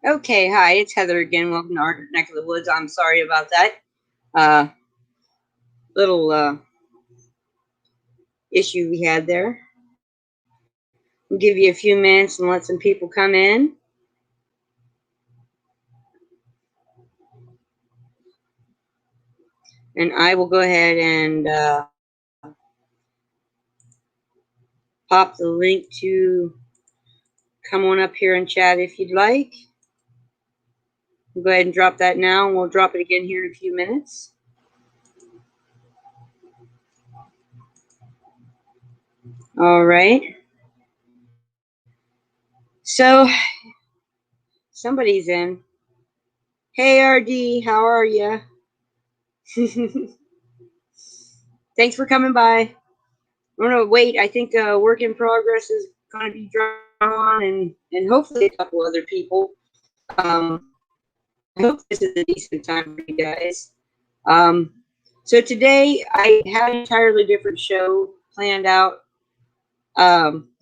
Okay, hi, it's Heather again. Welcome to our neck of the woods. I'm sorry about that. Uh, little issue we had there. We'll give you a few minutes and let some people come in. And I will go ahead and pop the link to come on up here and chat if you'd like. We'll go ahead and drop that now, and we'll drop it again here in a few minutes. All right. So somebody's in. Hey, RD, how are you? Thanks for coming by. I'm gonna wait. I think work in progress is gonna be drawn, and hopefully a couple other people. I hope this is a decent time for you guys. So today I have an entirely different show planned out.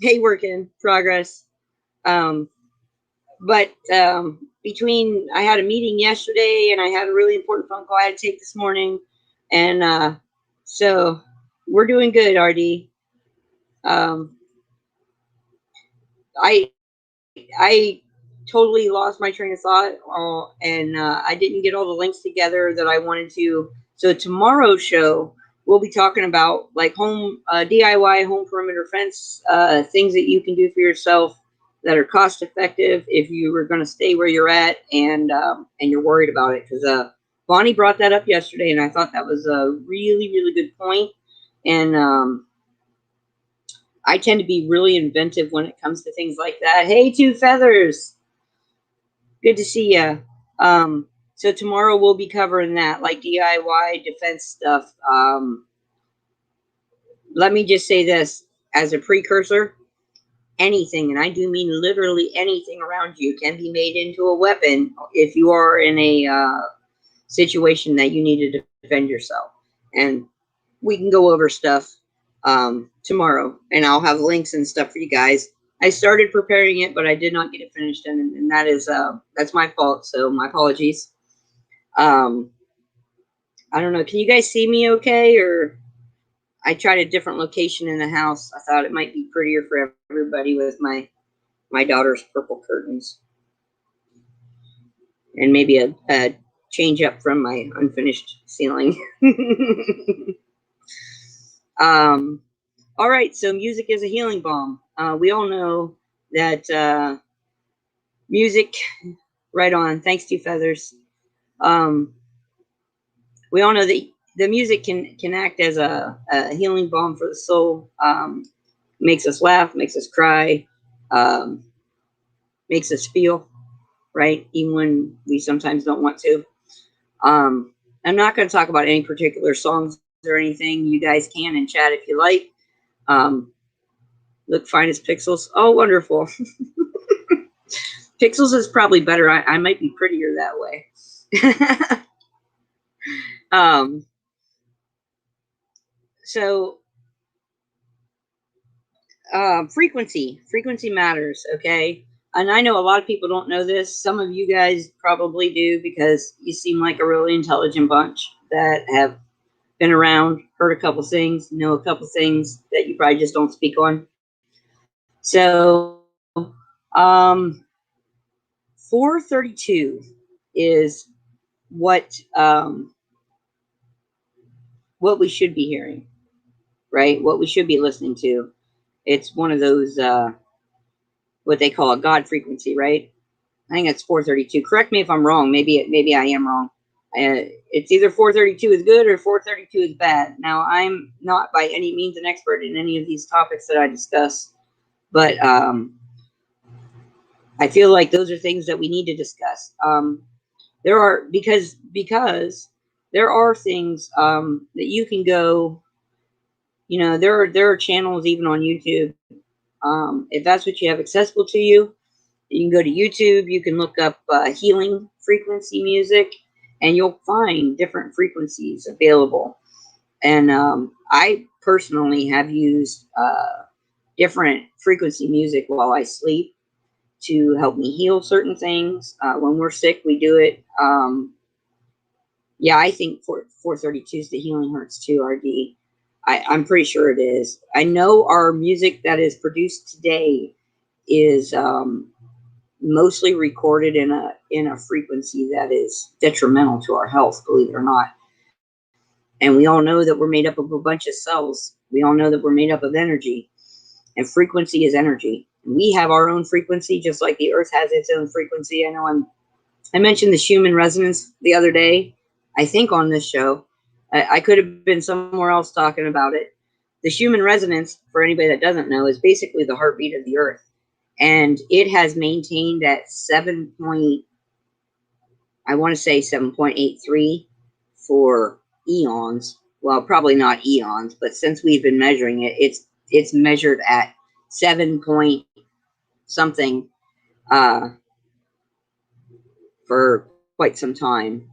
Hey, work in progress. Um, but between I had a meeting yesterday and I had a really important phone call I had to take this morning, and so we're doing good, RD. Um, I totally lost my train of thought, and I didn't get all the links together that I wanted to. So tomorrow's show, we'll be talking about like home DIY home perimeter fence things that you can do for yourself that are cost effective if you were going to stay where you're at and you're worried about it. Because Bonnie brought that up yesterday, and I thought that was a really good point. And I tend to be really inventive when it comes to things like that. Hey, Two Feathers, good to see you. So tomorrow we'll be covering that, like DIY defense stuff. Let me just say this as a precursor: anything, and I do mean literally anything around you, can be made into a weapon if you are in a situation that you need to defend yourself. And we can go over stuff tomorrow, and I'll have links and stuff for you guys. I started preparing it, but I did not get it finished, and that is that's my fault. So my apologies. Um, I don't know. Can you guys see me okay? Or I tried a different location in the house. I thought it might be prettier for everybody with my daughter's purple curtains, and maybe a change up from my unfinished ceiling. um, all right. So music is a healing balm. We all know that music. Right on. Thanks, Two Feathers. Um, we all know that the music can act as a healing balm for the soul. Makes us laugh, makes us cry, um, makes us feel, right? Even when we sometimes don't want to. I'm not going to talk about any particular songs or anything. You guys can in chat if you like. Look fine as Pixels. Oh, wonderful. Pixels is probably better. I might be prettier that way. So frequency matters. Okay. And I know a lot of people don't know this. Some of you guys probably do because you seem like a really intelligent bunch that have been around, heard a couple things, know a couple things that you probably just don't speak on. So, 432 is what what we should be hearing, right? What we should be listening to. It's one of those what they call a God frequency, right? I think it's 432. Correct me if I'm wrong. Maybe I am wrong. It's either 432 is good or 432 is bad. Now, I'm not by any means an expert in any of these topics that I discuss, but I feel like those are things that we need to discuss. There are because there are things that you can go. You know, there are channels even on YouTube. If that's what you have accessible to you, you can go to YouTube. You can look up healing frequency music, and you'll find different frequencies available. And I personally have used different frequency music while I sleep, to help me heal certain things. When we're sick, we do it. Yeah, I think 432 is the Healing Hearts too, RD. I'm pretty sure it is. I know our music that is produced today is mostly recorded in a frequency that is detrimental to our health, believe it or not. And we all know that we're made up of a bunch of cells. We all know that we're made up of energy, and frequency is energy. We have our own frequency, just like the Earth has its own frequency. I mentioned the Schumann resonance the other day, I think on this show. I could have been somewhere else talking about it. The Schumann resonance, for anybody that doesn't know, is basically the heartbeat of the Earth. And it has maintained at 7.83 for eons. Well, probably not eons, but since we've been measuring it, it's measured at 7 point something for quite some time.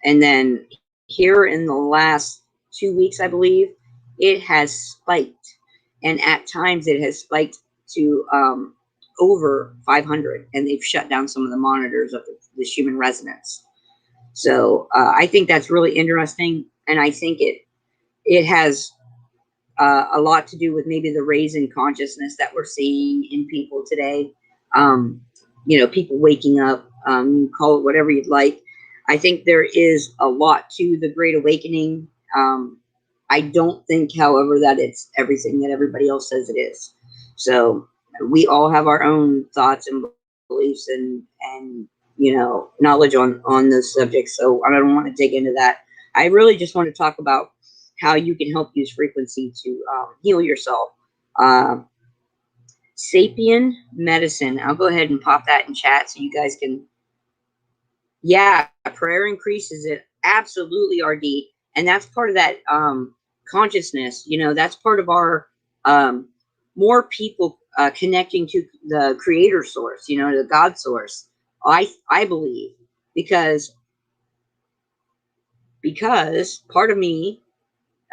And then here in the last 2 weeks, I believe, it has spiked. And at times it has spiked to over 500. And they've shut down some of the monitors of the Schumann resonance. So I think that's really interesting. And I think it has a lot to do with maybe the raise in consciousness that we're seeing in people today. People waking up, call it whatever you'd like. I think there is a lot to the Great Awakening. I don't think, however, that it's everything that everybody else says it is. So we all have our own thoughts and beliefs and knowledge on those subjects. So I don't want to dig into that. I really just want to talk about how you can help use frequency to heal yourself. Sapien medicine. I'll go ahead and pop that in chat so you guys can. Yeah, prayer increases it. Absolutely, RD. And that's part of that consciousness. That's part of our more people connecting to the creator source, the God source. I believe because part of me,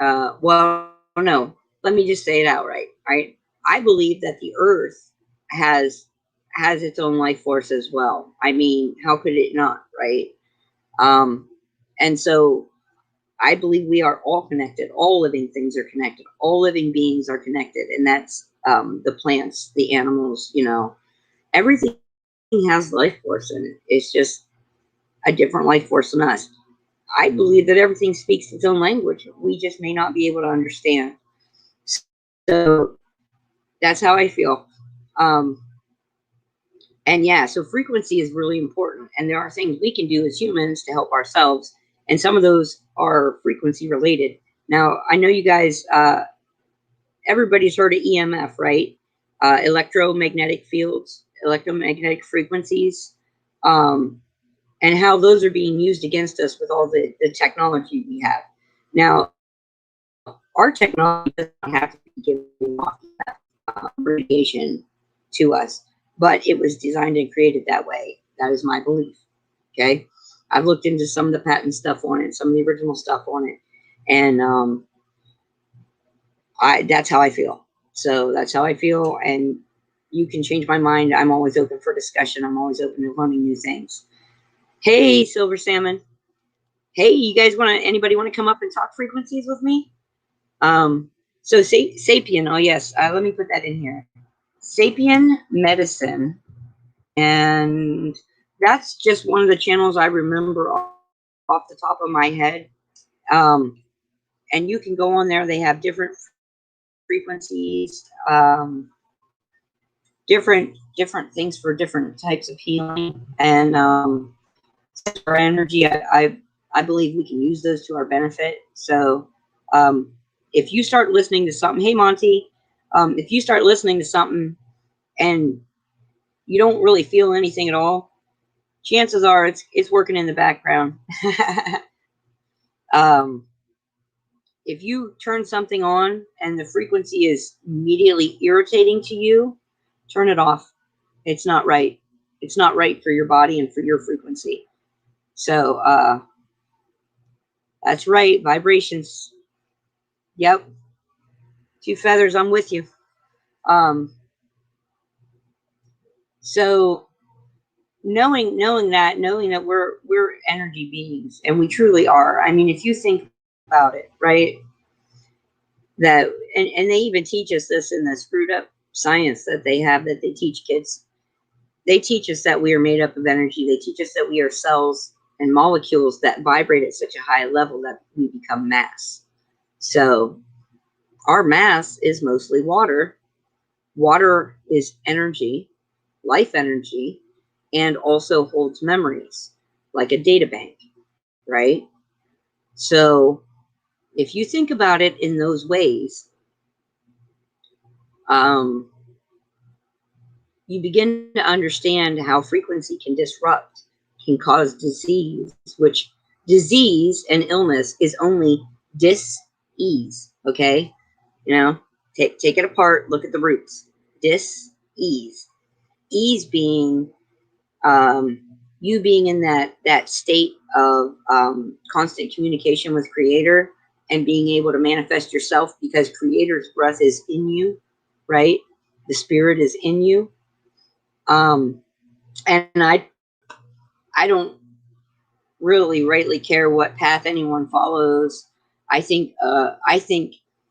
well, no, let me just say it outright. I believe that the earth has its own life force as well. I mean, how could it not, right? And so I believe we are all connected. All living things are connected. All living beings are connected. And that's the plants, the animals, everything has life force in it. It's just a different life force than us. I believe that everything speaks its own language. We just may not be able to understand. So that's how I feel. And yeah, so frequency is really important. And there are things we can do as humans to help ourselves. And some of those are frequency related. Now, I know you guys, everybody's heard of EMF, right? Electromagnetic fields, electromagnetic frequencies, and how those are being used against us with all the technology we have. Now, our technology does not have to be giving off radiation to us, but it was designed and created that way. That is my belief. Okay, I've looked into some of the patent stuff on it, some of the original stuff on it, and that's how I feel. So that's how I feel, and you can change my mind. I'm always open for discussion. I'm always open to learning new things. Hey, Silver Salmon. Hey, you guys anybody want to come up and talk frequencies with me? So Sapien, oh yes, let me put that in here. Sapien medicine, and that's just one of the channels I remember off the top of my head. And you can go on there. They have different frequencies, different things for different types of healing, and for energy. I believe we can use those to our benefit. So if you start listening to something, hey Monty, if you start listening to something and you don't really feel anything at all, chances are it's working in the background. If you turn something on and the frequency is immediately irritating to you, turn it off. It's not right. It's not right for your body and for your frequency. So that's right. Vibrations. Yep. Two feathers. I'm with you. So knowing that we're energy beings, and we truly are. I mean, if you think about it, right? That and they even teach us this in the screwed up science that they have, that they teach kids. They teach us that we are made up of energy. They teach us that we are cells and molecules that vibrate at such a high level that we become mass. So our mass is mostly water. Water is energy, life energy, and also holds memories like a data bank, right? So if you think about it in those ways, um, you begin to understand how frequency can disrupt, can cause disease, which disease and illness is only dis-ease, okay? You know, take it apart, look at the roots. Dis-ease. Ease being you being in that state of constant communication with Creator and being able to manifest yourself, because Creator's breath is in you, right? The spirit is in you. And I don't really rightly care what path anyone follows. I think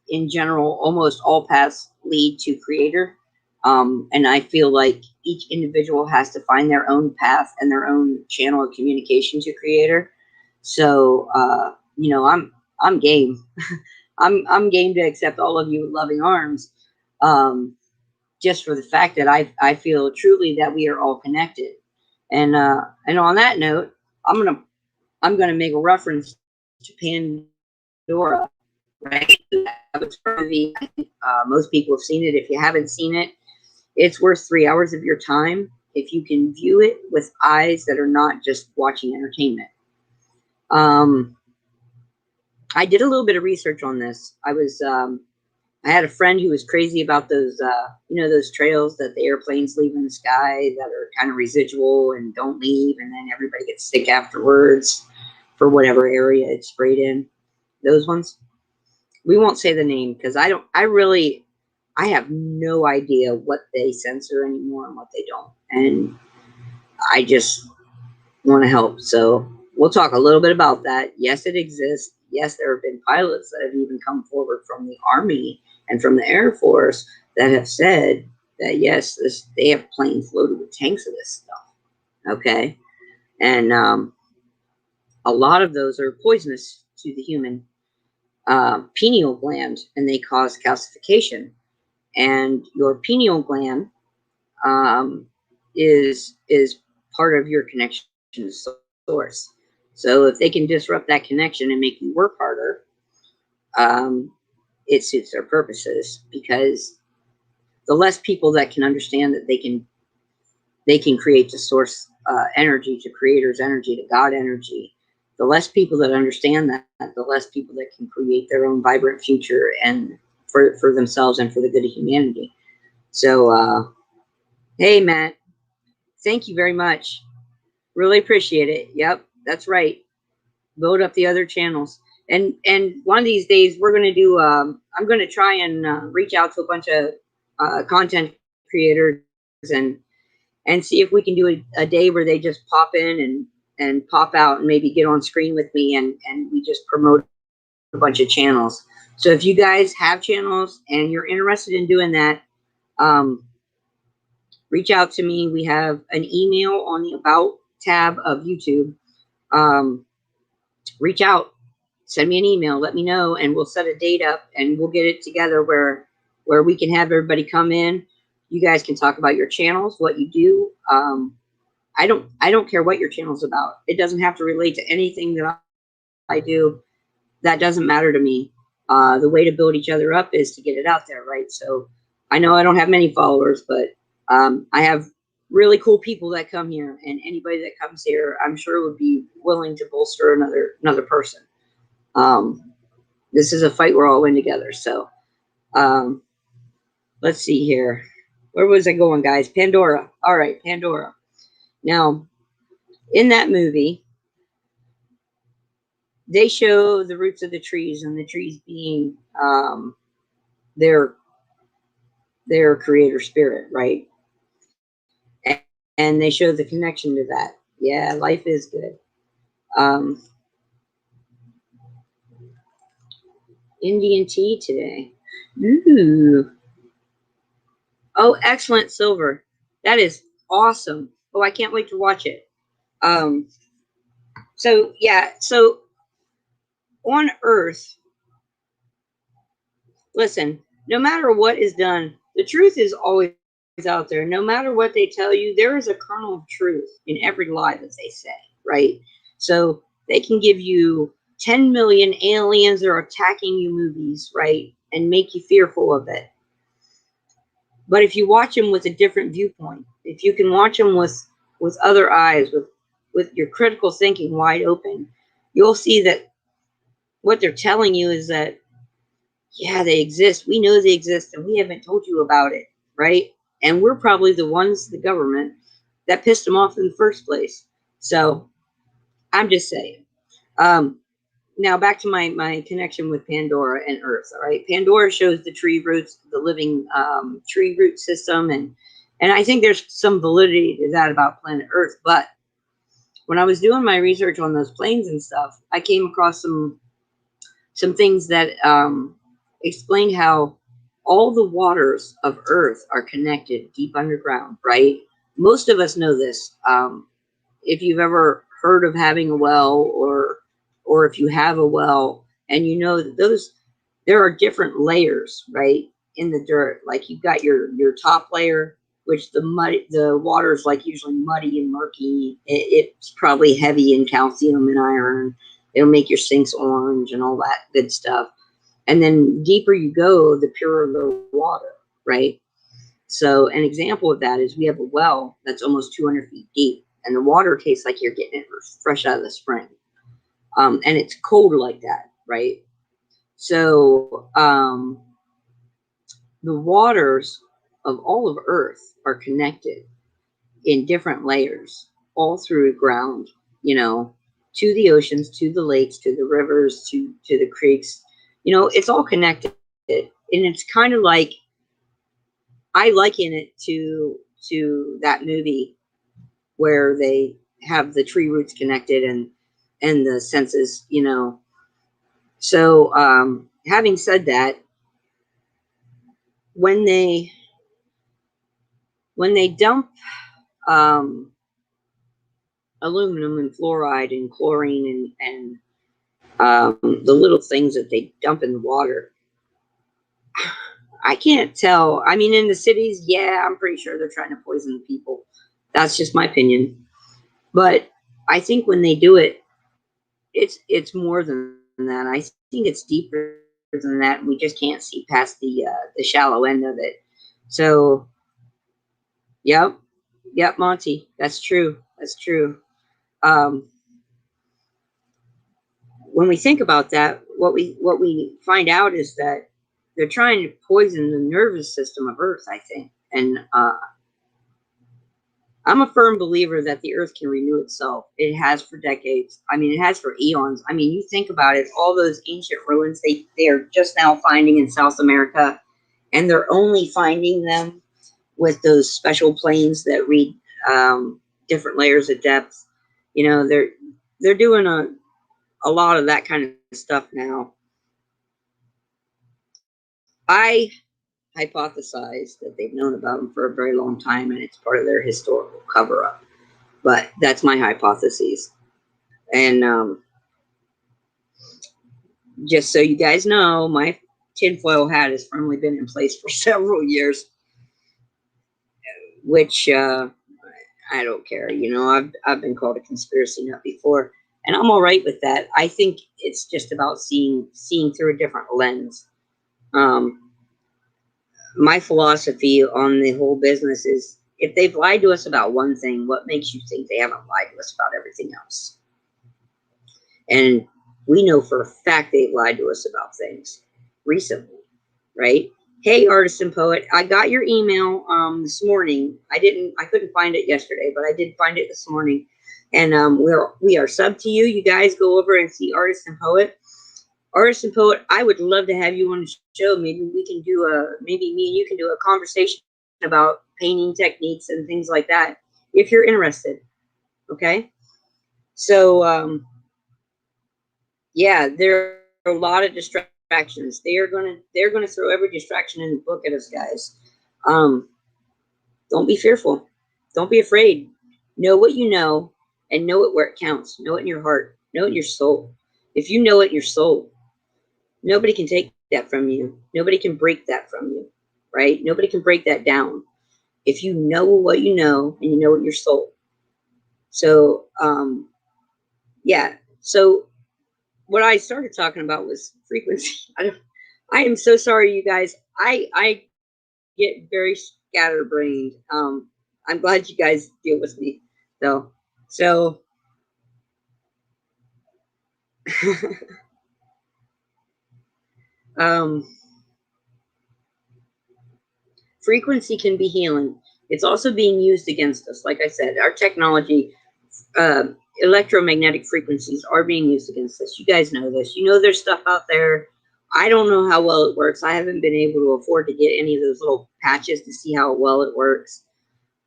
in general almost all paths lead to Creator. And I feel like each individual has to find their own path and their own channel of communication to Creator. So you know, I'm game. I'm game to accept all of you with loving arms. Just for the fact that I feel truly that we are all connected. And on that note, I'm gonna make a reference to Pandora, right? That was a movie. Most people have seen it. If you haven't seen it, it's worth 3 hours of your time if you can view it with eyes that are not just watching entertainment. I did a little bit of research on this. I had a friend who was crazy about those, you know, those trails that the airplanes leave in the sky that are kind of residual and don't leave, and then everybody gets sick afterwards for whatever area it's sprayed in. Those ones. We won't say the name because I have no idea what they censor anymore and what they don't. And I just want to help. So we'll talk a little bit about that. Yes, it exists. Yes, there have been pilots that have even come forward from the Army and from the Air Force that have said that yes, they have planes loaded with tanks of this stuff. Okay, and a lot of those are poisonous to the human pineal gland, and they cause calcification. And your pineal gland is part of your connection to source. So if they can disrupt that connection and make you work harder, it suits their purposes, because the less people that can understand that they can create to source energy, to Creator's energy, to God energy, the less people that understand that, the less people that can create their own vibrant future and for themselves and for the good of humanity. So hey Matt, thank you very much. Really appreciate it. Yep, that's right. Load up the other channels. And one of these days we're going to do, I'm going to try and reach out to a bunch of content creators and see if we can do a day where they just pop in and pop out and maybe get on screen with me, and we just promote a bunch of channels. So if you guys have channels and you're interested in doing that, reach out to me. We have an email on the About tab of YouTube. Reach out, send me an email, let me know, and we'll set a date up and we'll get it together where we can have everybody come in. You guys can talk about your channels, what you do. I don't care what your channel's about. It doesn't have to relate to anything that I do. That doesn't matter to me. The way to build each other up is to get it out there, right? So I know I don't have many followers, but I have really cool people that come here, and anybody that comes here, I'm sure would be willing to bolster another person. This is a fight we're all in together. So let's see here. Where was I going, guys? Pandora. All right, Pandora. Now, in that movie, they show the roots of the trees, and the trees being their Creator spirit, right? and they show the connection to that. Yeah, life is good. Um, Indian tea today. Ooh. Oh, excellent silver. That is awesome. Oh, I can't wait to watch it. Um, so yeah, so on Earth, listen, no matter what is done, the truth is always out there. No matter what they tell you, there is a kernel of truth in every lie that they say, right? So they can give you 10 million aliens are attacking you movies, right? And make you fearful of it. But if you watch them with a different viewpoint, if you can watch them with other eyes, with your critical thinking wide open, you'll see that what they're telling you is that yeah, they exist. We know they exist, and we haven't told you about it, right? And we're probably the ones, the government, that pissed them off in the first place. So I'm just saying. Um, Now back to my connection with Pandora and Earth. All right, Pandora shows the tree roots, the living tree root system, and I think there's some validity to that about planet Earth. But when I was doing my research on those planes and stuff, I came across some things that explained how all the waters of Earth are connected deep underground. Right, most of us know this. If you've ever heard of having a well, or if you have a well and you know that those there are different layers, right, in the dirt. Like you've got your top layer, which the water is like usually muddy and murky. It's probably heavy in calcium and iron. It'll make your sinks orange and all that good stuff. And then deeper you go, the purer the water, right? So an example of that is we have a well that's almost 200 feet deep, and the water tastes like you're getting it fresh out of the spring. And it's cold like that, right? So the waters of all of Earth are connected in different layers, all through the ground, you know, to the oceans, to the lakes, to the rivers, to the creeks. You know, it's all connected, and it's kind of like I liken it to that movie where they have the tree roots connected and the senses, you know. So having said that, when they dump um, aluminum and fluoride and chlorine and the little things that they dump in the water, I can't tell. I mean, in the cities, yeah, I'm pretty sure they're trying to poison people. That's just my opinion. But I think when they do it, it's more than that. I think it's deeper than that. We just can't see past the shallow end of it. So, yep, yep, Monty, that's true. That's true. Um, when we think about that, what we find out is that they're trying to poison the nervous system of Earth. I think, and I'm a firm believer that the Earth can renew itself. It has for decades. I mean, it has for eons. I mean, you think about it, all those ancient ruins they are just now finding in South America, and they're only finding them with those special planes that read different layers of depth. You know, they're doing a lot of that kind of stuff now. I hypothesize that they've known about them for a very long time, and it's part of their historical cover up. But that's my hypothesis. And just so you guys know, my tinfoil hat has firmly been in place for several years, which I don't care. You know, I've been called a conspiracy nut before, and I'm all right with that. I think it's just about seeing through a different lens. Um, my philosophy on the whole business is if they've lied to us about one thing, what makes you think they haven't lied to us about everything else? And we know for a fact they've lied to us about things recently, right? Hey, artist and poet, I got your email this morning. I couldn't find it yesterday, but I did find it this morning. And we are sub to you. You guys go over and see artist and poet. Artist and poet, I would love to have you on the show. Maybe maybe me and you can do a conversation about painting techniques and things like that. if you're interested. Okay. So, yeah, there are a lot of distractions. They're gonna throw every distraction in the book at us, guys. Um, don't be fearful. Don't be afraid. Know what you know, and know it where it counts. Know it in your heart. Know it in your soul. If you know it in your soul, nobody can take that from you. Nobody can break that from you, right? Nobody can break that down. If you know what you know, and you know it in your soul. So, yeah. So what I started talking about was frequency. I am so sorry, you guys. I get very scatterbrained. I'm glad you guys deal with me, though. So, um, frequency can be healing. It's also being used against us. Like I said, our technology, uh, electromagnetic frequencies are being used against us. You guys know this. You know there's stuff out there. I don't know how well it works. I haven't been able to afford to get any of those little patches to see how well it works.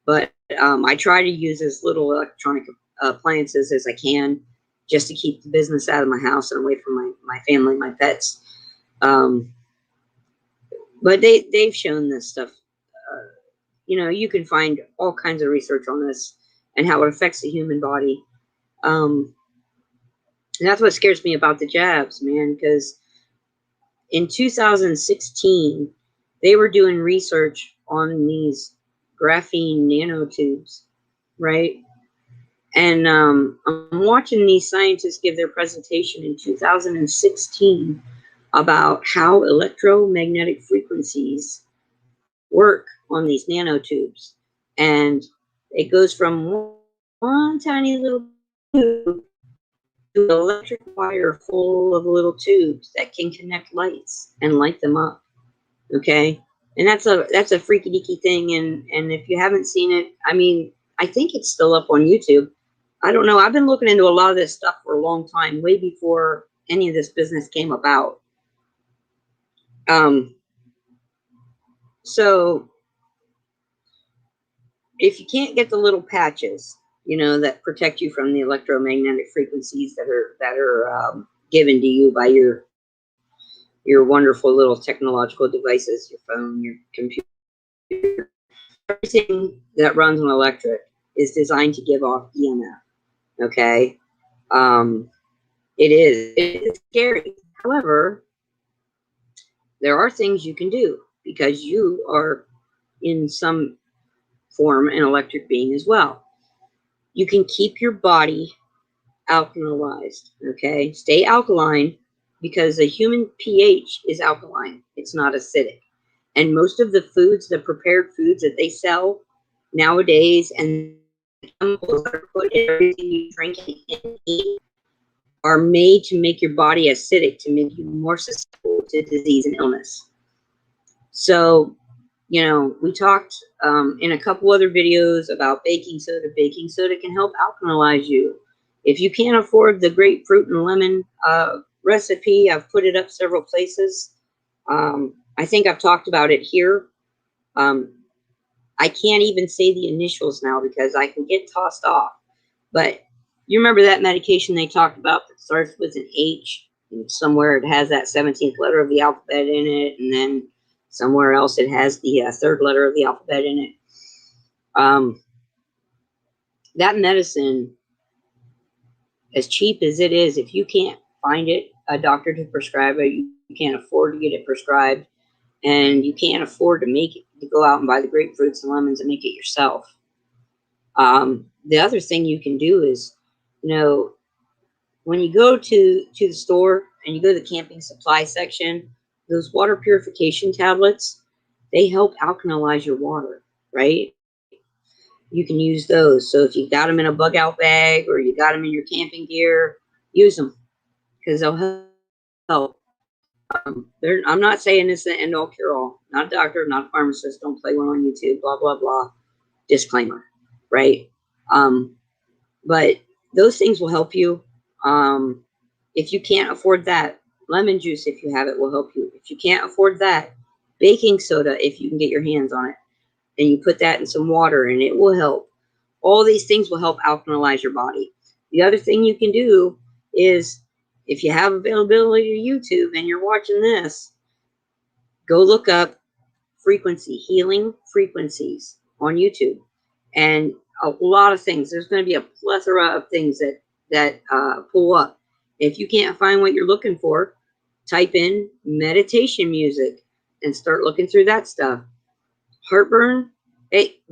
But I try to use as little electronic appliances as I can, just to keep the business out of my house and away from my family, my pets. Um, but they've shown this stuff. You can find all kinds of research on this and how it affects the human body. And that's what scares me about the jabs, man, because in 2016, they were doing research on these graphene nanotubes, right? And I'm watching these scientists give their presentation in 2016 about how electromagnetic frequencies work on these nanotubes. And it goes from one tiny little tube to an electric wire full of little tubes that can connect lights and light them up. Okay. And that's a freaky deaky thing. And if you haven't seen it, I mean, I think it's still up on YouTube. I don't know. I've been looking into a lot of this stuff for a long time, way before any of this business came about. Um, so if you can't get the little patches, that protect you from the electromagnetic frequencies that are given to you by your wonderful little technological devices, your phone, your computer, everything that runs on electric is designed to give off EMF. Okay, it's scary. However, there are things you can do because you are in some form an electric being as well. You can keep your body alkalized. Okay, stay alkaline because the human pH is alkaline. It's not acidic. And most of the foods, the prepared foods that they sell nowadays, and the chemicals that are put in everything you drink and eat, are made to make your body acidic, to make you more susceptible to disease and illness. So, we talked in a couple other videos about baking soda. Baking soda can help alkalize you. If you can't afford the grapefruit and lemon recipe, I've put it up several places. I think I've talked about it here. I can't even say the initials now because I can get tossed off. But you remember that medication they talked about that starts with an H, and somewhere it has that 17th letter of the alphabet in it, and then somewhere else it has the third letter of the alphabet in it. That medicine, as cheap as it is, if you can't find it, a doctor to prescribe it, you can't afford to get it prescribed, and you can't afford to make it, to go out and buy the grapefruits and lemons and make it yourself. The other thing you can do is, when you go to the store and you go to the camping supply section, those water purification tablets, they help alkalize your water, right? You can use those. So if you got them in a bug out bag or you got them in your camping gear, use them because they'll help. I'm not saying it's the end all cure all. Not a doctor, not a pharmacist. Don't play one on YouTube. Blah blah blah. Disclaimer, right? But those things will help you. If you can't afford that, lemon juice, if you have it, will help you. If you can't afford that, baking soda, if you can get your hands on it, and you put that in some water, and it will help. All these things will help alkalize your body. The other thing you can do is, if you have availability to YouTube and you're watching this, go look up healing frequencies on YouTube, and a lot of things. There's going to be a plethora of things that pull up. If you can't find what you're looking for, type in meditation music and start looking through that stuff. Heartburn,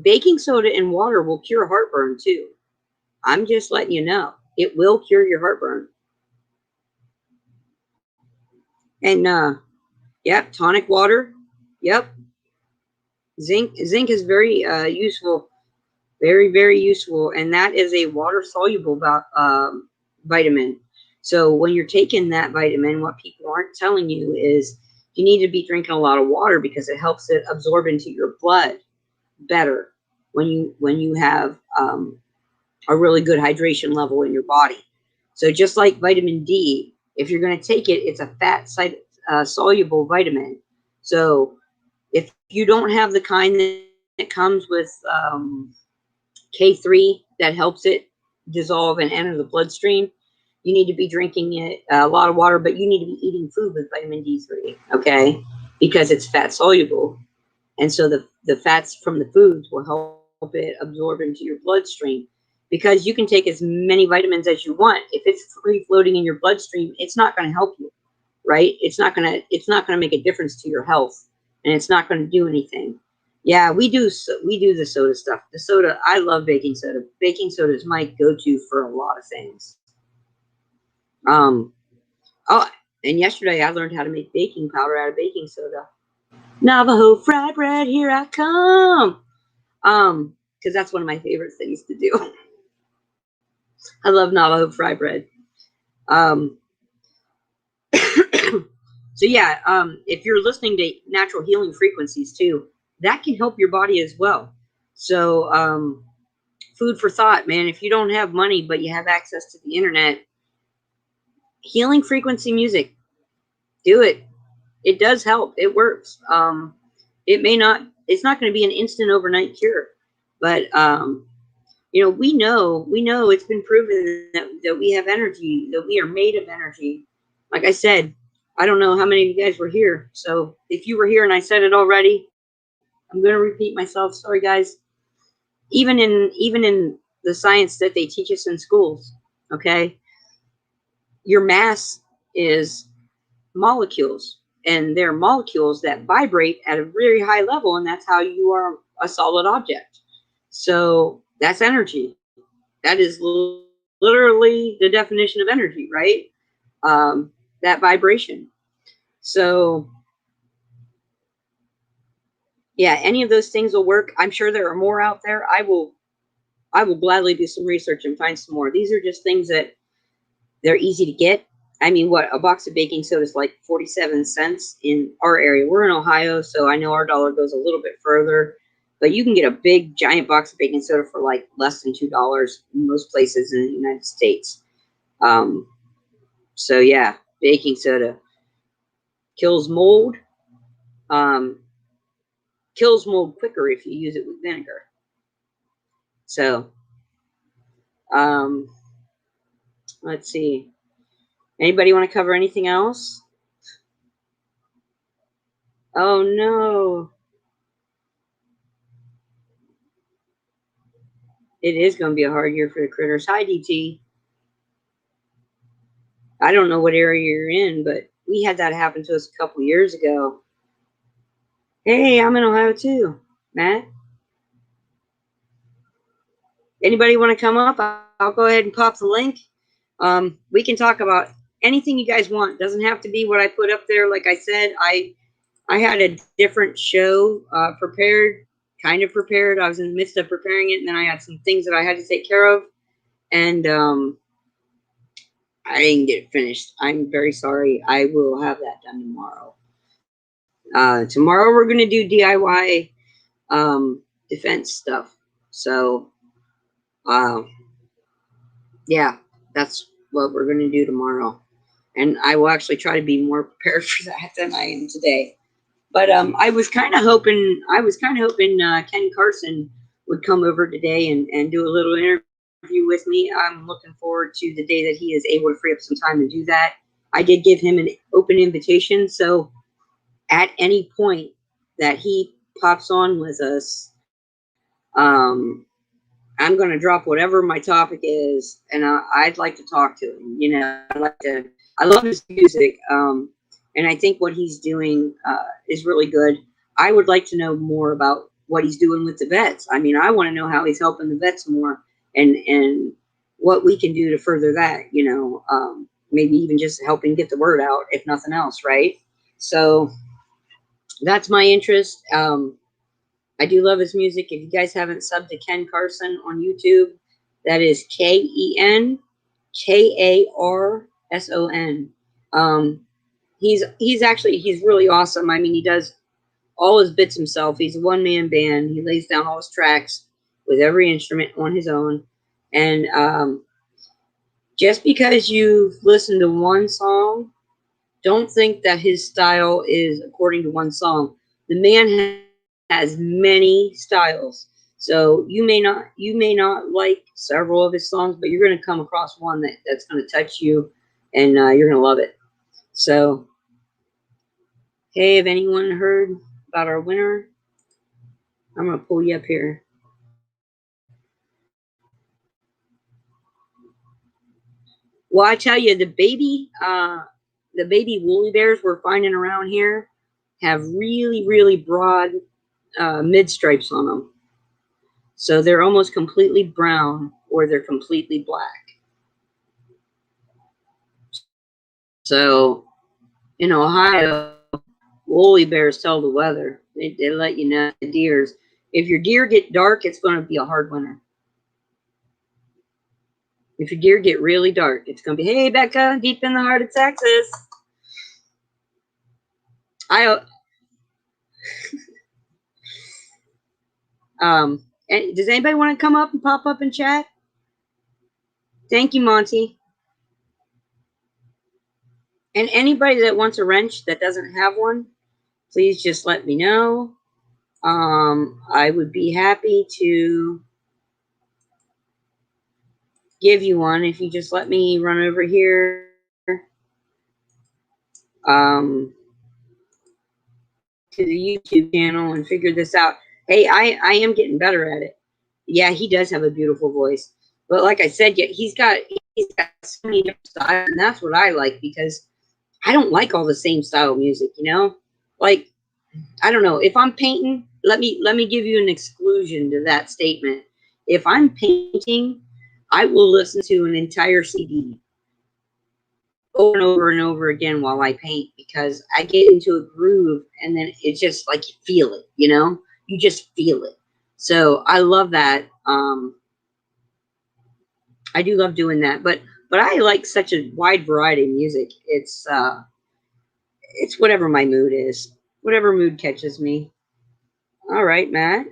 baking soda and water will cure heartburn too. I'm just letting you know, it will cure your heartburn. And yep, tonic water. Yep, zinc is very useful, very useful, and that is a water soluble vitamin. So when you're taking that vitamin, what people aren't telling you is you need to be drinking a lot of water, because it helps it absorb into your blood better when you have a really good hydration level in your body. So just like vitamin D, if you're going to take it, it's a fat soluble vitamin. So if you don't have the kind that comes with K3 that helps it dissolve and enter the bloodstream, you need to be drinking it, a lot of water, but you need to be eating food with vitamin D3, okay? Because it's fat soluble. And so the fats from the foods will help it absorb into your bloodstream, because you can take as many vitamins as you want. If it's free floating in your bloodstream, it's not going to help you, right? It's not going to make a difference to your health, and it's not going to do anything. Yeah, we do the soda stuff. The soda, I love baking soda. Baking soda is my go-to for a lot of things. Oh, and yesterday I learned how to make baking powder out of baking soda. Navajo fry bread, here I come. Because that's one of my favorite things to do. I love Navajo fry bread. So yeah, if you're listening to natural healing frequencies too, that can help your body as well. So food for thought, man. If you don't have money but you have access to the internet, healing frequency music, do it. It does help. It works. It's not going to be an instant overnight cure, but we know it's been proven that we have energy, that we are made of energy. Like I said, I don't know how many of you guys were here. So if you were here and I said it already, I'm going to repeat myself. Sorry, guys. Even in the science that they teach us in schools, okay, your mass is molecules, and they're molecules that vibrate at a very high level, and that's how you are a solid object. So that's energy. That is literally the definition of energy, right? That vibration. So yeah, any of those things will work. I'm sure there are more out there. I will gladly do some research and find some more. These are just things that they're easy to get. I mean, what, a box of baking soda is like 47 cents in our area. We're in Ohio, so I know our dollar goes a little bit further, but you can get a big giant box of baking soda for like less than $2 in most places in the United States. So yeah, baking soda kills mold. Kills mold quicker if you use it with vinegar. So, let's see. Anybody want to cover anything else? Oh no. It is going to be a hard year for the critters. Hi, DT. I don't know what area you're in, but we had that happen to us a couple years ago. Hey, I'm in Ohio too, Matt. Anybody want to come up? I'll go ahead and pop the link. We can talk about anything you guys want. Doesn't have to be what I put up there. Like I said, I had a different show prepared, kind of prepared. I was in the midst of preparing it, and then I had some things that I had to take care of, and I didn't get it finished. I'm very sorry. I will have that done tomorrow. Tomorrow we're going to do DIY defense stuff. So, yeah, that's what we're going to do tomorrow. And I will actually try to be more prepared for that than I am today. But I was kind of hoping Ken Carson would come over today and do a little interview with me. I'm looking forward to the day that he is able to free up some time to do that. I did give him an open invitation, so at any point that he pops on with us, I'm going to drop whatever my topic is, and I'd like to talk to him. You know, I love his music, and I think what he's doing is really good. I would like to know more about what he's doing with the vets. I mean, I want to know how he's helping the vets more, and what we can do to further that. You know, maybe even just helping get the word out, if nothing else, right? So that's my interest. I do love his music. If you guys haven't subbed to Ken Carson on YouTube, that is KenKarson. He's really awesome. I mean, he does all his bits himself. He's a one-man band. He lays down all his tracks with every instrument on his own. And just because you've listened to one song, don't think that his style is according to one song. The man has many styles. So you may not like several of his songs, but you're going to come across one that's going to touch you, and you're going to love it. So, hey, have anyone heard about our winner? I'm going to pull you up here. Well, I tell you, the baby woolly bears we're finding around here have really, really broad mid stripes on them. So they're almost completely brown or they're completely black. So in Ohio, woolly bears tell the weather. They let you know the deers. If your deer get dark, it's going to be a hard winter. If your deer get really dark, it's going to be, hey, Becca, deep in the heart of Texas. And does anybody want to come up and pop up and chat? Thank you, Monty. And anybody that wants a wrench that doesn't have one, please just let me know. I would be happy to give you one if you just let me run over here. To the YouTube channel and figure this out. Hey, I am getting better at it. Yeah, he does have a beautiful voice. But like I said, yeah, he's got so many different styles, and that's what I like, because I don't like all the same style of music, you know? Like, I don't know. If I'm painting, let me give you an exclusion to that statement. If I'm painting, I will listen to an entire CD over and over and over again while I paint, because I get into a groove and then it's just like you feel it, you know? You just feel it. So I love that. I do love doing that, but I like such a wide variety of music. It's whatever my mood is, whatever mood catches me. All right, Matt.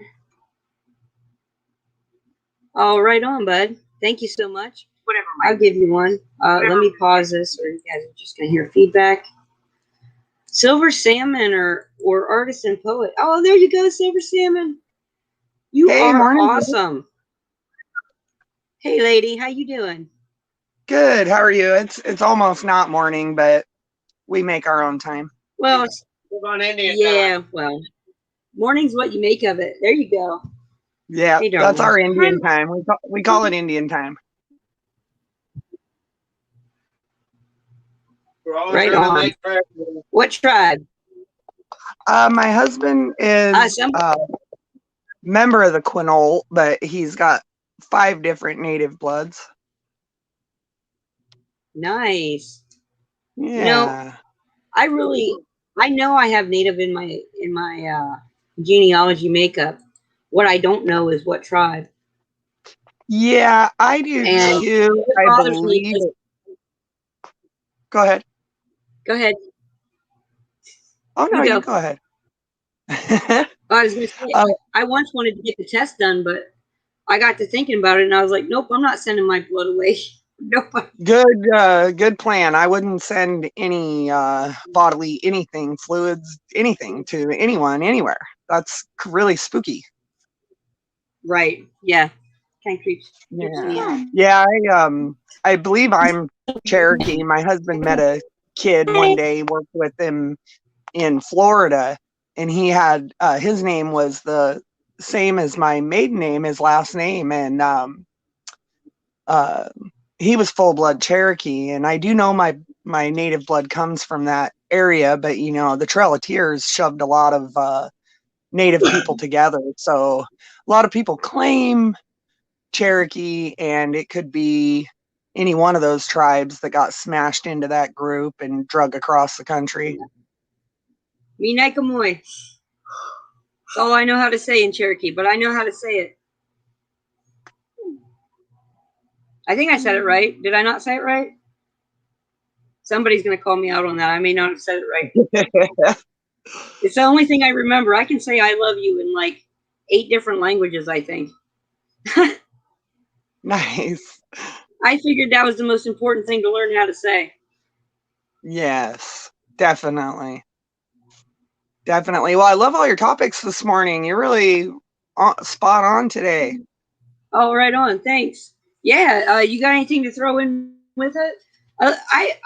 All right on, bud. Thank you so much. Whatever. I'll give you one. Let me pause this, or you guys are just gonna hear feedback. Silver Salmon or Artisan Poet. Oh, there you go, Silver Salmon. You are awesome. Hey, lady, how you doing? Good. How are you? It's almost not morning, but we make our own time. Well, yeah. Well, morning's what you make of it. There you go. Yeah, hey, that's our Indian time. We call it Indian time. Right on. What tribe? My husband is a member of the Quinault, but he's got 5 different native bloods. Nice. Yeah. You know, I know I have native in my genealogy makeup. What I don't know is what tribe. Yeah, I do too. I believe. Go ahead. Go ahead. Oh no, you go ahead. I was going to say, I once wanted to get the test done, but I got to thinking about it, and I was like, nope, I'm not sending my blood away. Nope. Good plan. I wouldn't send any bodily anything, fluids, anything to anyone, anywhere. That's really spooky. Right. Yeah. Kind of creeps me Yeah. out. Yeah, I believe I'm Cherokee. My husband met a kid one day, worked with him in Florida, and he had his name was the same as my maiden name, his last name, and uh, he was full blood Cherokee. And I do know my native blood comes from that area, but you know the Trail of Tears shoved a lot of native people together, so a lot of people claim Cherokee, and it could be any one of those tribes that got smashed into that group and drug across the country. Minekamoy. That's all I know how to say in Cherokee, but I know how to say it. I think I said it right. Did I not say it right? Somebody's going to call me out on that. I may not have said it right. It's the only thing I remember. I can say I love you in like 8 different languages, I think. Nice. I figured that was the most important thing to learn how to say. Yes, definitely. Definitely. Well, I love all your topics this morning. You're really spot on today. Oh, right on. Thanks. Yeah. You got anything to throw in with it? I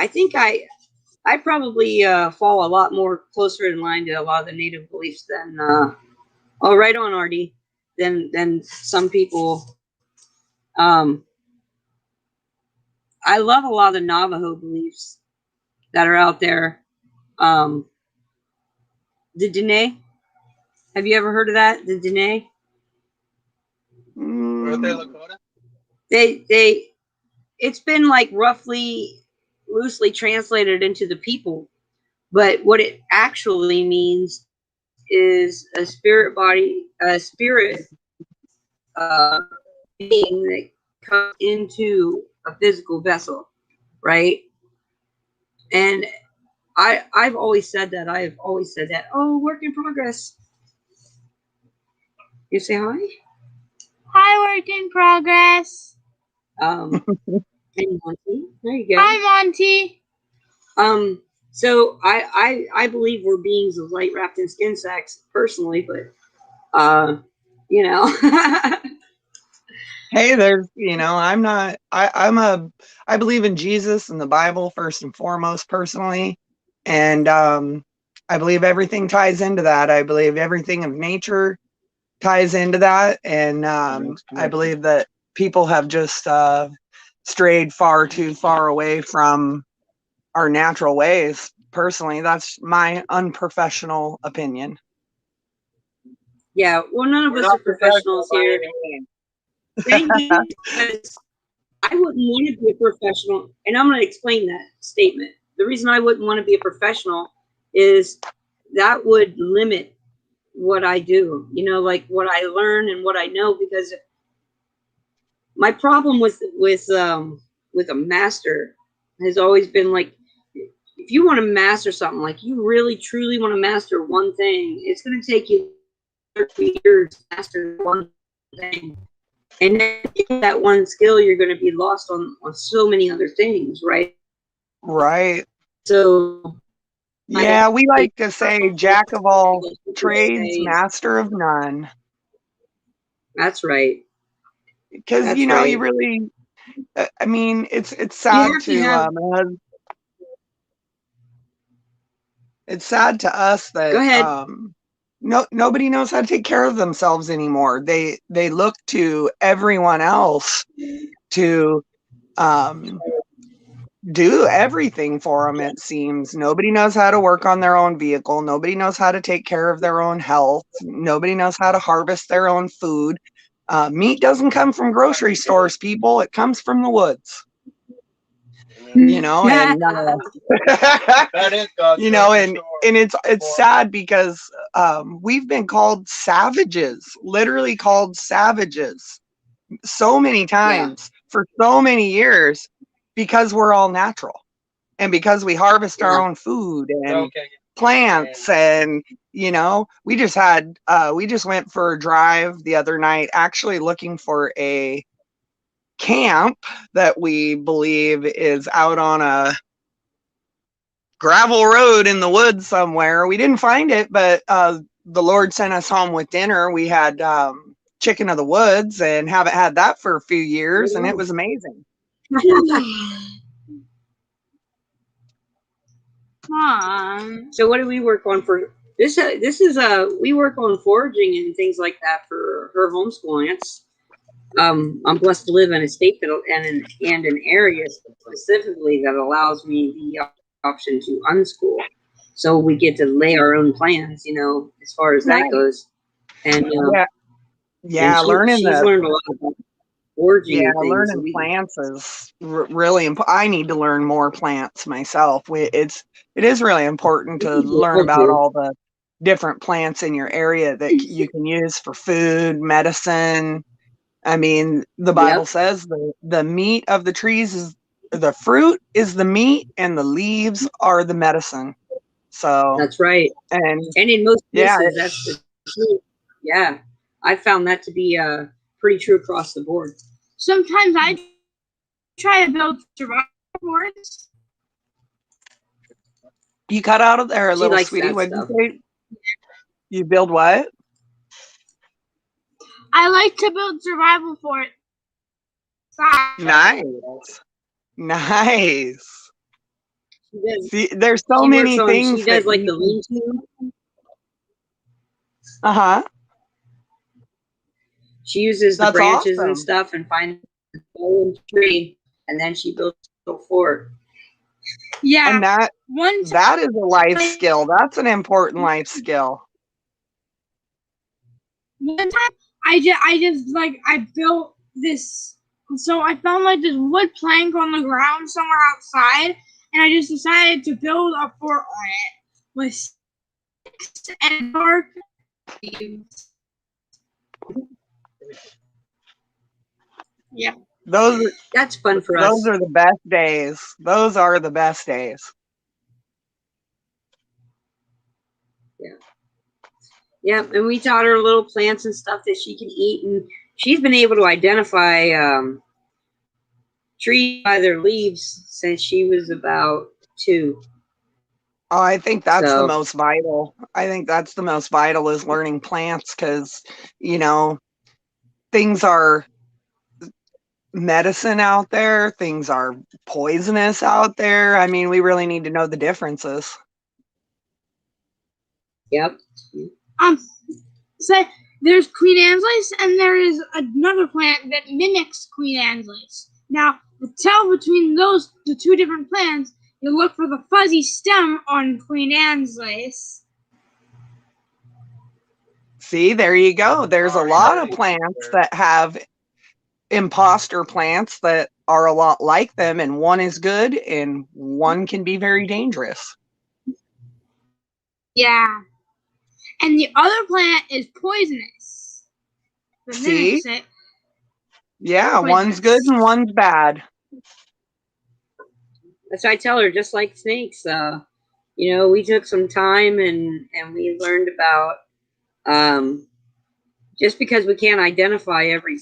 think I probably fall a lot more closer in line to a lot of the native beliefs than oh, right on, RD, than some people. I love a lot of the Navajo beliefs that are out there. The Dene. Have you ever heard of that? The Dene. They it's been like roughly loosely translated into the people, but what it actually means is a spirit body, a spirit being that comes into a physical vessel, right? And I've always said that. I've always said that. Oh, work in progress. You say hi? Hi, work in progress. Hey, Monty. There you go. Hi, Monty. So I believe we're beings of light wrapped in skin sacks personally, but you know. Hey, there's, you know, I believe in Jesus and the Bible first and foremost personally. And I believe everything ties into that. I believe everything of nature ties into that. And I believe that people have just strayed far too far away from our natural ways. Personally, that's my unprofessional opinion. Yeah, well, none of us are professionals here. Thank you, because I wouldn't want to be a professional, and I'm going to explain that statement. The reason I wouldn't want to be a professional is that would limit what I do, you know, like what I learn and what I know, because my problem with a master has always been like, if you want to master something, like you really truly want to master one thing, it's going to take you 30 years to master one thing. And then that one skill, you're going to be lost on so many other things, right? Right. So, yeah, we like to say jack of all trades, master of none. That's right. Because, you know, right. You really, I mean, it's sad to, it's sad to us that nobody knows how to take care of themselves anymore. They look to everyone else to do everything for them, it seems. Nobody knows how to work on their own vehicle. Nobody knows how to take care of their own health. Nobody knows how to harvest their own food. Meat doesn't come from grocery stores, people. It comes from the woods. You know, and you know, and it's sad because we've been called savages, literally called savages, so many times for so many years, because we're all natural and because we harvest our own food and plants. And you know, we just went for a drive the other night, actually looking for a camp that we believe is out on a gravel road in the woods somewhere. We didn't find it, but the Lord sent us home with dinner. We had chicken of the woods and haven't had that for a few years, and it was amazing. So what do we work on for this? We work on foraging and things like that for her homeschooling. I'm blessed to live in a state and an area specifically that allows me the option to unschool. So we get to lay our own plans, as far as that goes. And learning she's learned a lot about foraging and things. Learning plants is really important. I need to learn more plants myself. It is really important to learn about all the different plants in your area that you can use for food, medicine. I mean, the Bible says the meat of the trees is the fruit is the meat and the leaves are the medicine. So that's right. And in most cases, that's the truth. Yeah. I found that to be pretty true across the board. Sometimes I try to build survival boards. You cut out of there a little, sweetie. What did you say? You build what? I like to build survival forts. Nice. See, there's so many things. She does like the lean-to. She uses the branches and stuff and finds a tree, and then she builds a fort. Yeah, and that is a life skill. That's an important life skill. One time, I built this. So I found like this wood plank on the ground somewhere outside, and I just decided to build a fort on it with sticks and bark. Yeah. That's fun for us. Those are the best days. Those are the best days. Yeah. Yeah, and we taught her little plants and stuff that she can eat, and she's been able to identify trees by their leaves since she was about 2. Oh, I think that's the most vital. I think that's the most vital is learning plants because, things are medicine out there. Things are poisonous out there. I mean, we really need to know the differences. Yep. So there's Queen Anne's lace, and there is another plant that mimics Queen Anne's lace. Now, to tell between the two different plants, you look for the fuzzy stem on Queen Anne's lace. See, there you go. There's a lot of plants that have imposter plants that are a lot like them, and one is good and one can be very dangerous. Yeah. And the other plant is poisonous. See? Yeah, one's good and one's bad. That's what I tell her, just like snakes. We took some time and we learned about just because we can't identify every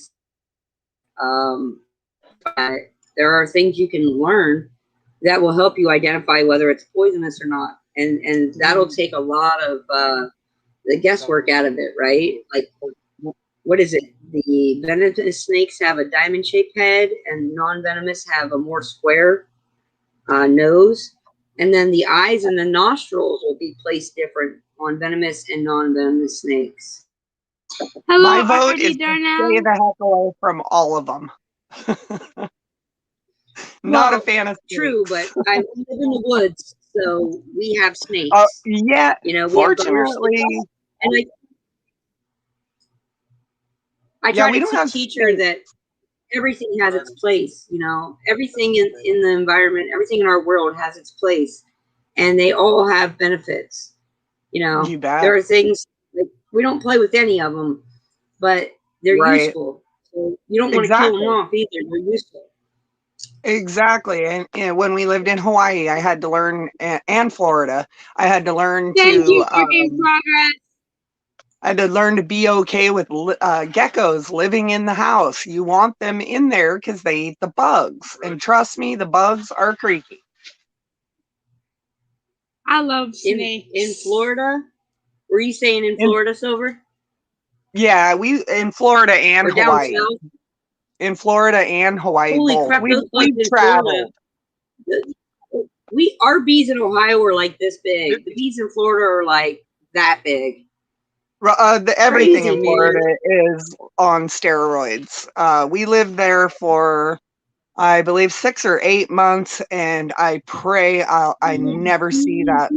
there are things you can learn that will help you identify whether it's poisonous or not. And that'll take a lot of the guesswork out of it, right? Like, what is it? The venomous snakes have a diamond-shaped head, and non-venomous have a more square nose. And then the eyes and the nostrils will be placed different on venomous and non-venomous snakes. Hello, my vote is to stay the heck away from all of them. Not a fan of snakes. True, but I live in the woods, so we have snakes. Yeah, fortunately. And I try to teach her that everything has its place, everything in the environment, everything in our world has its place, and they all have benefits. You bet. There are things like we don't play with any of them, but they're useful. So you don't want to kill them off either. They're useful. Exactly. And when we lived in Hawaii, I had to learn, and Florida, I had to learn I had to learn to be okay with geckos living in the house. You want them in there because they eat the bugs. And trust me, the bugs are creepy. I love snakes. In Florida, Were you saying in Florida, Silver? Yeah, we in Florida and Or down Hawaii. south? In Florida and Hawaii, Holy both. crap, those We've bugs in Florida. traveled. Our bees in Ohio are like this big. The bees in Florida are like that big. Everything Crazy, in Florida is on steroids. We lived there for, I believe, 6 or 8 months, and I pray I never see that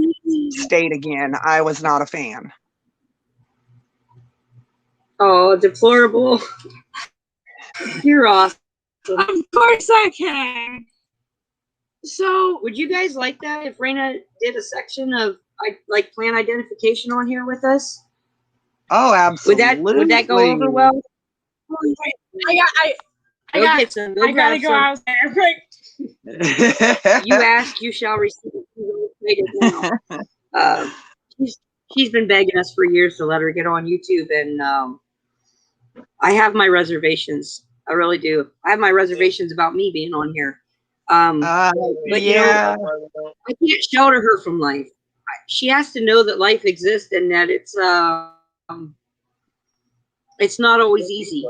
state again. I was not a fan. Oh, deplorable. You're awesome. Of course I can. So, would you guys like that if Raina did a section of like plant identification on here with us? Oh, absolutely. Would that go over well? I gotta go out there. You ask, you shall receive. Now. She's been begging us for years to let her get on YouTube, and I have my reservations. I really do. I have my reservations about me being on here. But yeah, I can't shelter her from life. She has to know that life exists and that it's not always easy,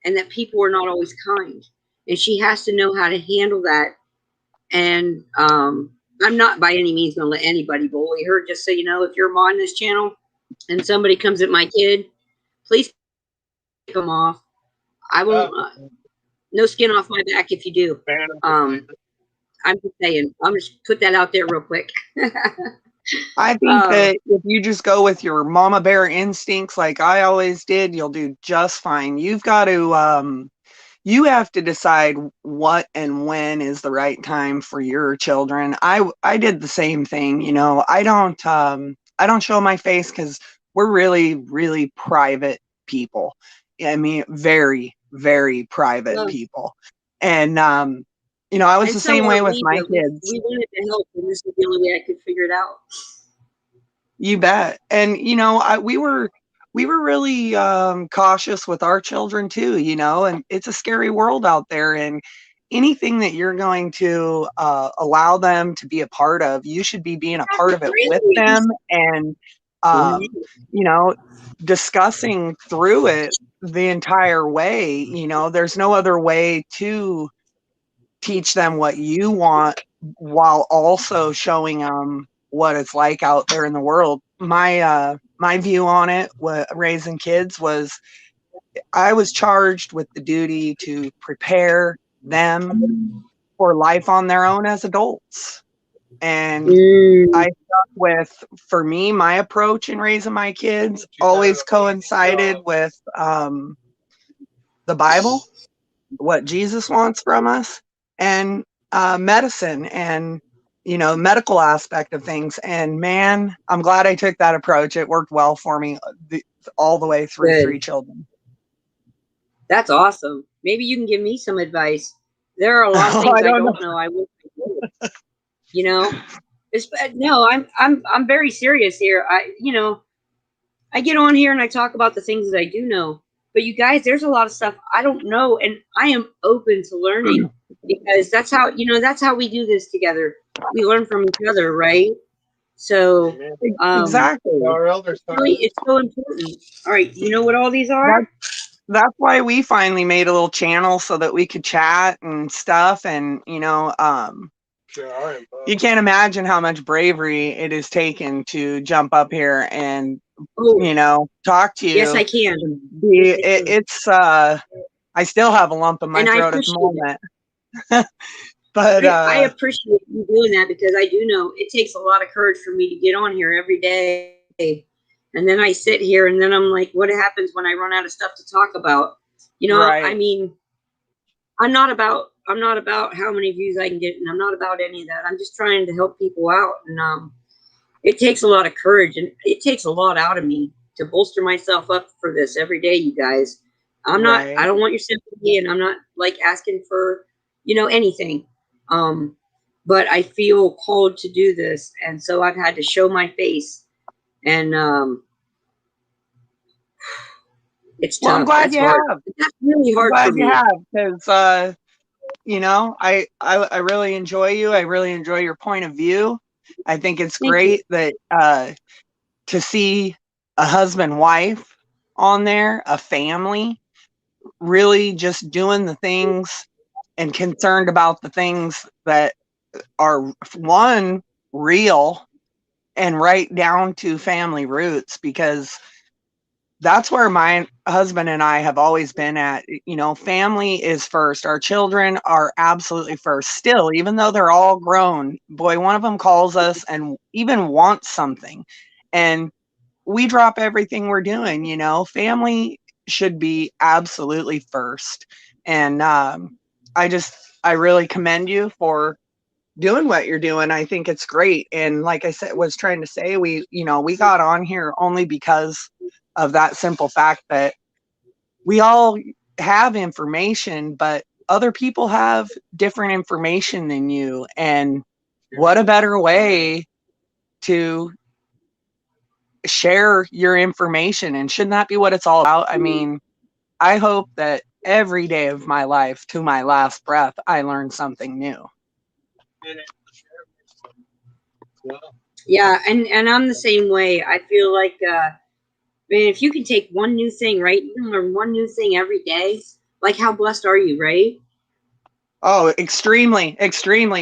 and that people are not always kind. And she has to know how to handle that. And I'm not by any means going to let anybody bully her. Just so you know, if you're on this channel and somebody comes at my kid, please take them off. I won't. No skin off my back if you do. I'm just saying. I'm just put that out there real quick. I think that if you just go with your mama bear instincts like I always did, you'll do just fine. You've got to you have to decide what and when is the right time for your children. I did the same thing, you know. I don't show my face because we're really private people. I mean, very, very private people. And you know, I was the same way with my kids. We wanted to help, and this is the only way I could figure it out. You bet. And you know, we were really cautious with our children too, you know, and it's a scary world out there, and anything that you're going to allow them to be a part of, you should be being a part of it with them, and you know, discussing through it the entire way. You know, there's no other way to teach them what you want while also showing them what it's like out there in the world. My view on it, raising kids, was I was charged with the duty to prepare them for life on their own as adults. And I stuck with, for me, my approach in raising my kids always coincided with the Bible, what Jesus wants from us, and medicine, and you know, medical aspect of things. And man, I'm glad I took that approach. It worked well for me all the way through. Good. 3 children. That's awesome. Maybe you can give me some advice. There are a lot of things I don't know. I wish I could. You know, no, I'm very serious here. I get on here and I talk about the things that I do know. But you guys, there's a lot of stuff I don't know, and I am open to learning, because that's how we do this together. We learn from each other, right? So exactly. It's so important. All right, you know what all these are? That's why we finally made a little channel so that we could chat and stuff, and you know, you can't imagine how much bravery it has taken to jump up here and you know, talk to you. Yes, I can. It's I still have a lump in my throat at the moment. But I appreciate you doing that, because I do know it takes a lot of courage for me to get on here every day, and then I sit here and then I'm like, what happens when I run out of stuff to talk about? You know, right. I mean, I'm not about how many views I can get, and I'm not about any of that. I'm just trying to help people out, and it takes a lot of courage, and it takes a lot out of me to bolster myself up for this every day, you guys. I'm not, I don't want your sympathy, and I'm not like asking for, you know, anything. But I feel called to do this, and so I've had to show my face, and it's tough. Well, I'm glad you have. That's really hard for me. Because you know, I really enjoy you. I really enjoy your point of view. I think it's great that to see a husband, wife on there, a family, really just doing the things and concerned about the things that are, one, real and right down to family roots, because that's where my husband and I have always been at. You know, family is first. Our children are absolutely first. Still, even though they're all grown, boy, one of them calls us and even wants something. And we drop everything we're doing, you know. Family should be absolutely first. And I really commend you for doing what you're doing. I think it's great. And like I said, was trying to say, we got on here only because of that simple fact that we all have information, but other people have different information than you. And what a better way to share your information, and shouldn't that be what it's all about? I mean, I hope that every day of my life to my last breath I learn something new. Yeah, and I'm the same way. I feel like man, if you can take one new thing, right? You can learn one new thing every day. Like, how blessed are you, right? Oh, extremely,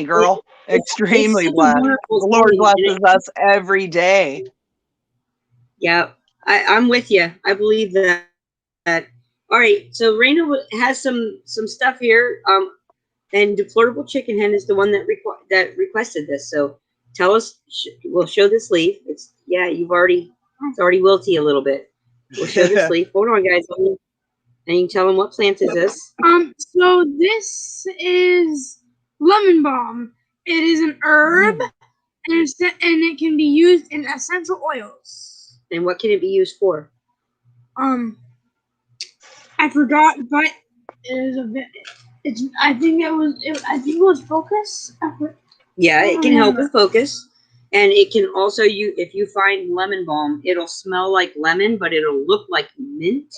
girl. It's Extremely such a blessed. wonderful The Lord thing. blesses us every day. Yeah, I'm with you. I believe that. All right, so Raina has some stuff here. And Deplorable Chicken Hen is the one that requested this. So tell us. We'll show this leaf. It's it's already wilty a little bit. We'll show this leaf. Hold on, guys. And you can tell them what plant is this. So this is lemon balm. It is an herb, and it can be used in essential oils. And what can it be used for? I forgot, but it is a bit. I think it was focus. Yeah, it can help with focus. And it can also, if you find lemon balm, it'll smell like lemon, but it'll look like mint.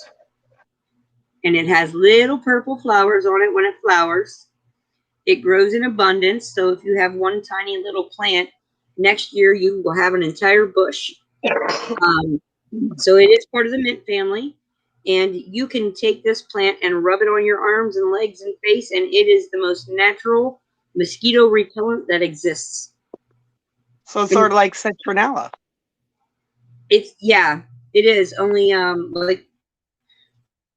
And it has little purple flowers on it when it flowers. It grows in abundance. So if you have one tiny little plant, next year you will have an entire bush. So it is part of the mint family. And you can take this plant and rub it on your arms and legs and face, and it is the most natural mosquito repellent that exists. So it's sort of like citronella. It is. Only like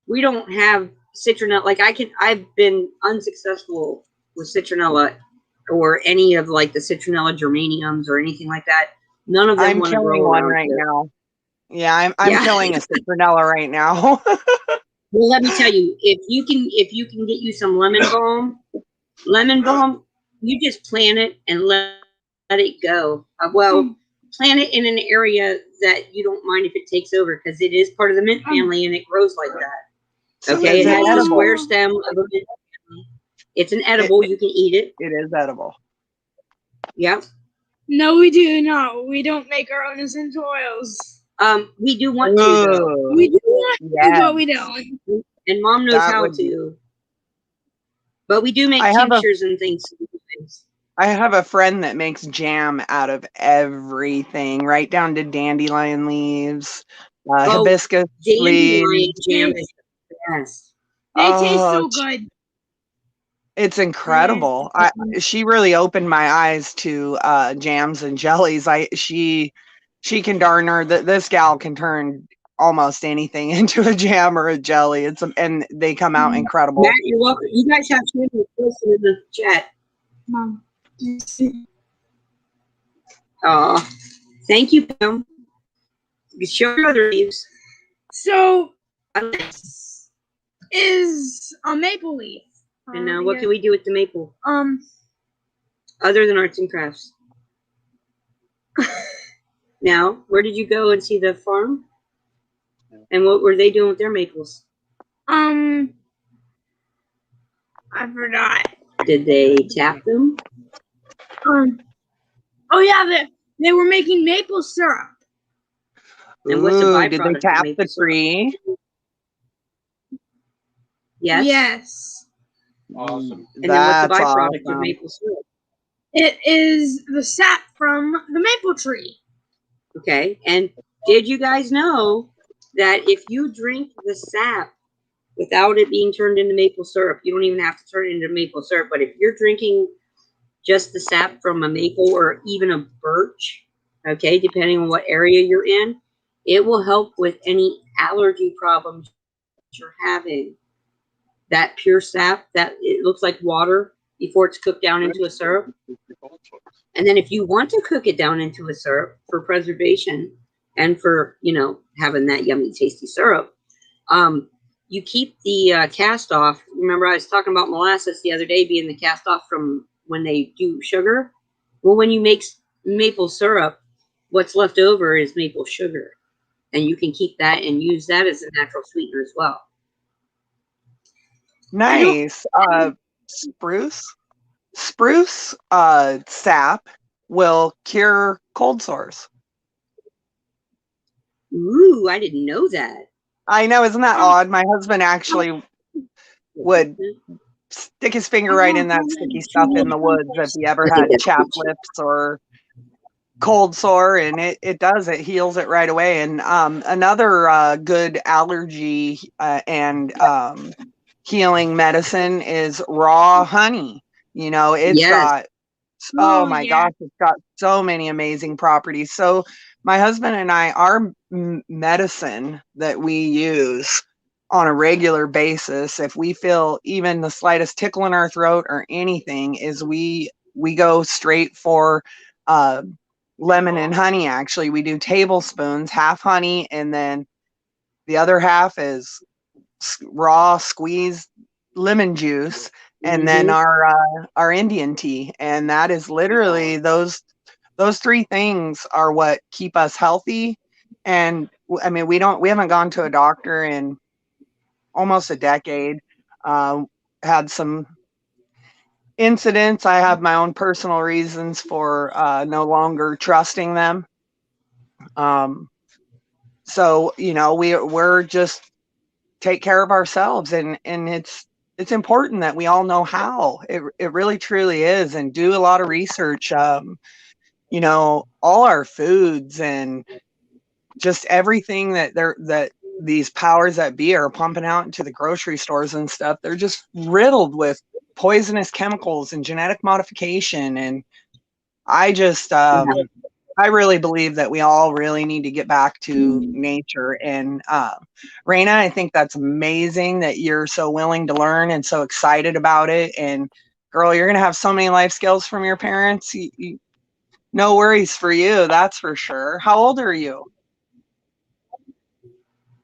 we don't have citronella. Like I've been unsuccessful with citronella or any of like the citronella geraniums or anything like that. None of them want to grow one around right here. now. Yeah, I'm killing a citronella right now. Well, let me tell you, if you can get you some lemon balm, you just plant it and let it go. Plant it in an area that you don't mind if it takes over, because it is part of the mint family and it grows like that. Okay, it has a square stem of a mint family. It's an edible. You can eat it. It is edible. Yep. No, we do not. We don't make our own essential oils. We do want to, though. We do want to, but we don't. And Mom knows how to. But we do make tinctures and things. I have a friend that makes jam out of everything, right down to dandelion leaves, hibiscus leaves. Jam is the best. They taste so good. It's incredible. She really opened my eyes to jams and jellies. She can this gal can turn almost anything into a jam or a jelly. And they come out incredible. Matt, you're welcome. You guys have to listen in the chat. Mom. Oh, thank you, Pam. Show your other leaves. So this is a maple leaf. And what can we do with the maple? Other than arts and crafts. Now, where did you go and see the farm? And what were they doing with their maples? I forgot. Did they tap them? Oh yeah, they were making maple syrup. And what's the byproduct? Did they tap the tree? Yes. Yes. Awesome. And then what's the byproduct of maple syrup? It is the sap from the maple tree. Okay. And Did you guys know that if you drink the sap without it being turned into maple syrup, you don't even have to turn it into maple syrup, but if you're drinking just the sap from a maple or even a birch, okay, depending on what area you're in, it will help with any allergy problems you're having. That pure sap, that it looks like water before it's cooked down into a syrup. And then if you want to cook it down into a syrup for preservation and for, having that yummy, tasty syrup, you keep the cast off. Remember, I was talking about molasses the other day being the cast off from when they do sugar. Well, when you make maple syrup, what's left over is maple sugar. And you can keep that and use that as a natural sweetener as well. Nice. Spruce sap will cure cold sores. Ooh, I didn't know that. I know, isn't that odd? My husband actually would stick his finger right in that sticky stuff in the woods if he ever had chapped lips or cold sore, and it heals it right away. And another good allergy and healing medicine is raw honey. It's got, oh my gosh, it's got so many amazing properties. So my husband and I, our medicine that we use on a regular basis, if we feel even the slightest tickle in our throat or anything, is we go straight for lemon and honey. Actually, we do tablespoons, half honey, and then the other half is raw squeezed lemon juice, and then our Indian tea. And that is literally those three things are what keep us healthy. And I mean, we haven't gone to a doctor in almost a decade. Had some incidents. I have my own personal reasons for no longer trusting them. So we're just take care of ourselves, and it's important that we all know how. It really truly is, and do a lot of research. All our foods and just everything that these powers that be are pumping out into the grocery stores and stuff, they're just riddled with poisonous chemicals and genetic modification. And I just I really believe that we all really need to get back to nature. And Raina, I think that's amazing that you're so willing to learn and so excited about it. And girl, you're going to have so many life skills from your parents. No worries for you, that's for sure. How old are you?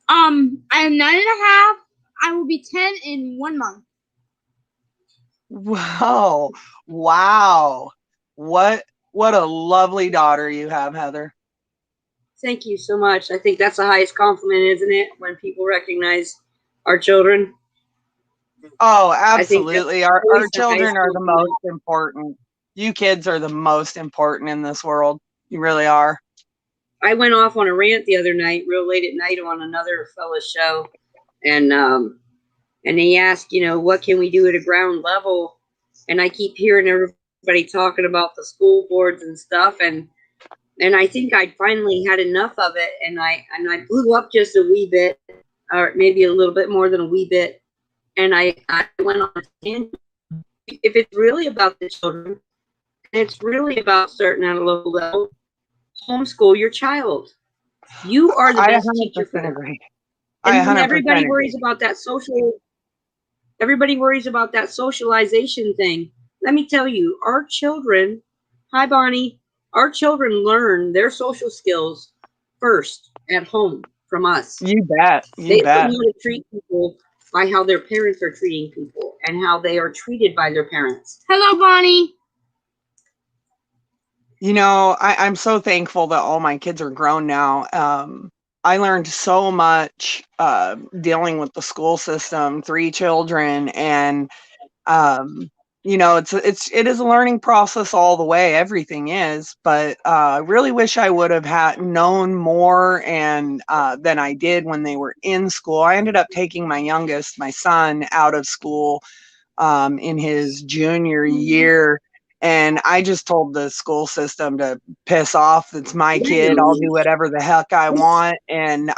I am 9.5. I will be 10 in 1 month. Wow. What a lovely daughter you have, Heather. Thank you so much. I think that's the highest compliment, isn't it? When people recognize our children. Oh, absolutely. Our children are the most important. You kids are the most important in this world. You really are. I went off on a rant the other night, real late at night, on another fella's show, and he asked, what can we do at a ground level? And I keep hearing everybody talking about the school boards and stuff, and I think I'd finally had enough of it, and I blew up just a wee bit, or maybe a little bit more than a wee bit, and I went on a tangent. If it's really about the children, and it's really about starting at a local level, homeschool your child. You are the best teacher for them. And when everybody worries about that socialization thing, let me tell you, our children, hi Bonnie, our children learn their social skills first at home from us. You bet. They learn how to treat people by how their parents are treating people and how they are treated by their parents. Hello, Bonnie. I'm so thankful that all my kids are grown now. I learned so much dealing with the school system, 3 children, and it is a learning process all the way. Everything is, but I really wish I would have known more and than I did when they were in school. I ended up taking my youngest, my son, out of school in his junior year. And I just told the school system to piss off. It's my kid. I'll do whatever the heck I want. And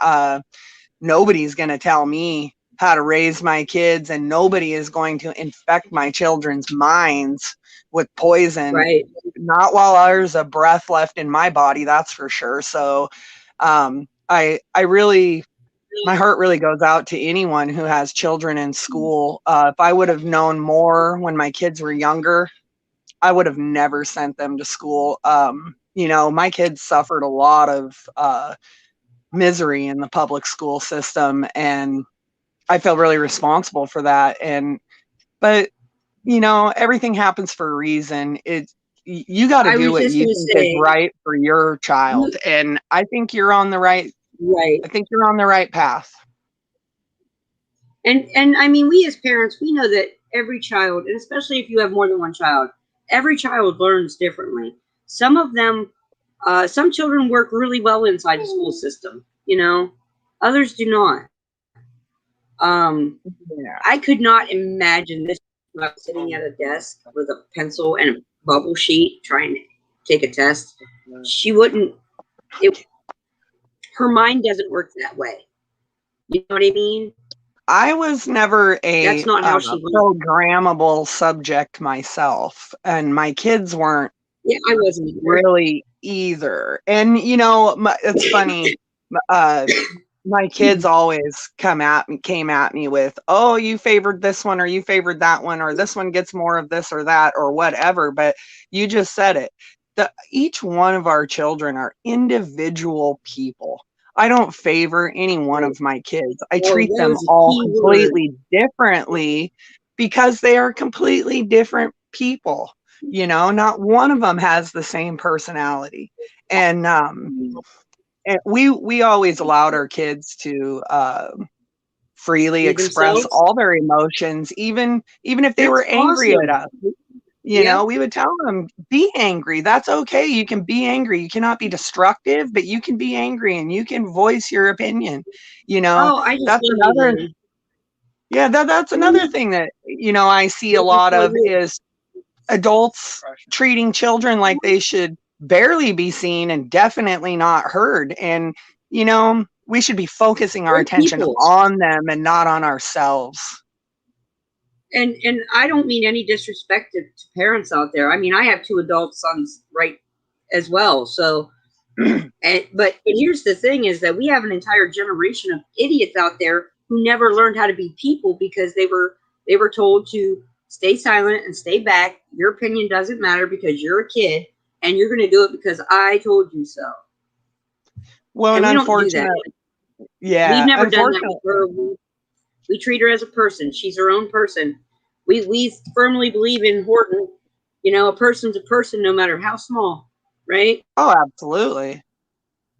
nobody's going to tell me how to raise my kids, and nobody is going to infect my children's minds with poison. Right. Not while there's a breath left in my body, that's for sure. So I really, my heart really goes out to anyone who has children in school. If I would have known more when my kids were younger, I would have never sent them to school. You know, my kids suffered a lot of misery in the public school system, and I feel really responsible for that. But you know, everything happens for a reason. You got to do what you think is right for your child, and I think you're on the right. I think you're on the right path. And I mean, we as parents, we know that every child, and especially if you have more than one child, every child learns differently. Some of them, some children work really well inside the school system, you know, others do not. I could not imagine this sitting at a desk with a pencil and a bubble sheet trying to take a test. She wouldn't, her mind doesn't work that way. You know what I mean? I was never That's not how she programmable subject myself, and my kids weren't. Yeah, I wasn't really either. And you know, it's funny. My kids always came at me with, "Oh, you favored this one, or you favored that one, or this one gets more of this or that, or whatever." But you just said it. Each one of our children are individual people. I don't favor any one of my kids. I treat them all completely differently because they are completely different people. You know, not one of them has the same personality. And we always allowed our kids to freely express all their emotions, even if they were angry at us. You know, we would tell them, be angry. That's okay. You can be angry. You cannot be destructive, but you can be angry and you can voice your opinion. You know, that's another. Yeah, that's another thing that, you know, I see a lot of is adults treating children like they should barely be seen and definitely not heard. And, you know, we should be focusing our attention on them and not on ourselves. And I don't mean any disrespect to parents out there. I mean, I have 2 adult sons right as well. So, but here's the thing is that we have an entire generation of idiots out there who never learned how to be people because they were told to stay silent and stay back. Your opinion doesn't matter because you're a kid and you're going to do it because I told you so. Well, and unfortunately, we've never done that with her. We treat her as a person. She's her own person. We firmly believe in Horton. You know, a person's a person no matter how small, right? Oh, absolutely.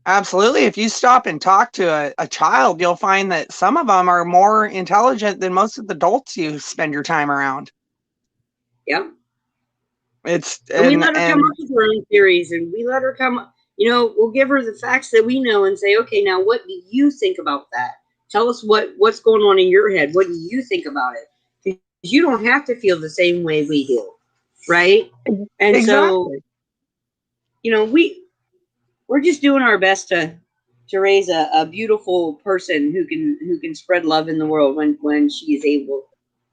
Absolutely. If you stop and talk to a child, you'll find that some of them are more intelligent than most of the adults you spend your time around. Yeah. And we let her come up with her own theories, and we let her come, you know, we'll give her the facts that we know and say, okay, now what do you think about that? Tell us what's going on in your head. What do you think about it? Because you don't have to feel the same way we do, right? And so, you know, we're just doing our best to raise a beautiful person who can spread love in the world when she is able,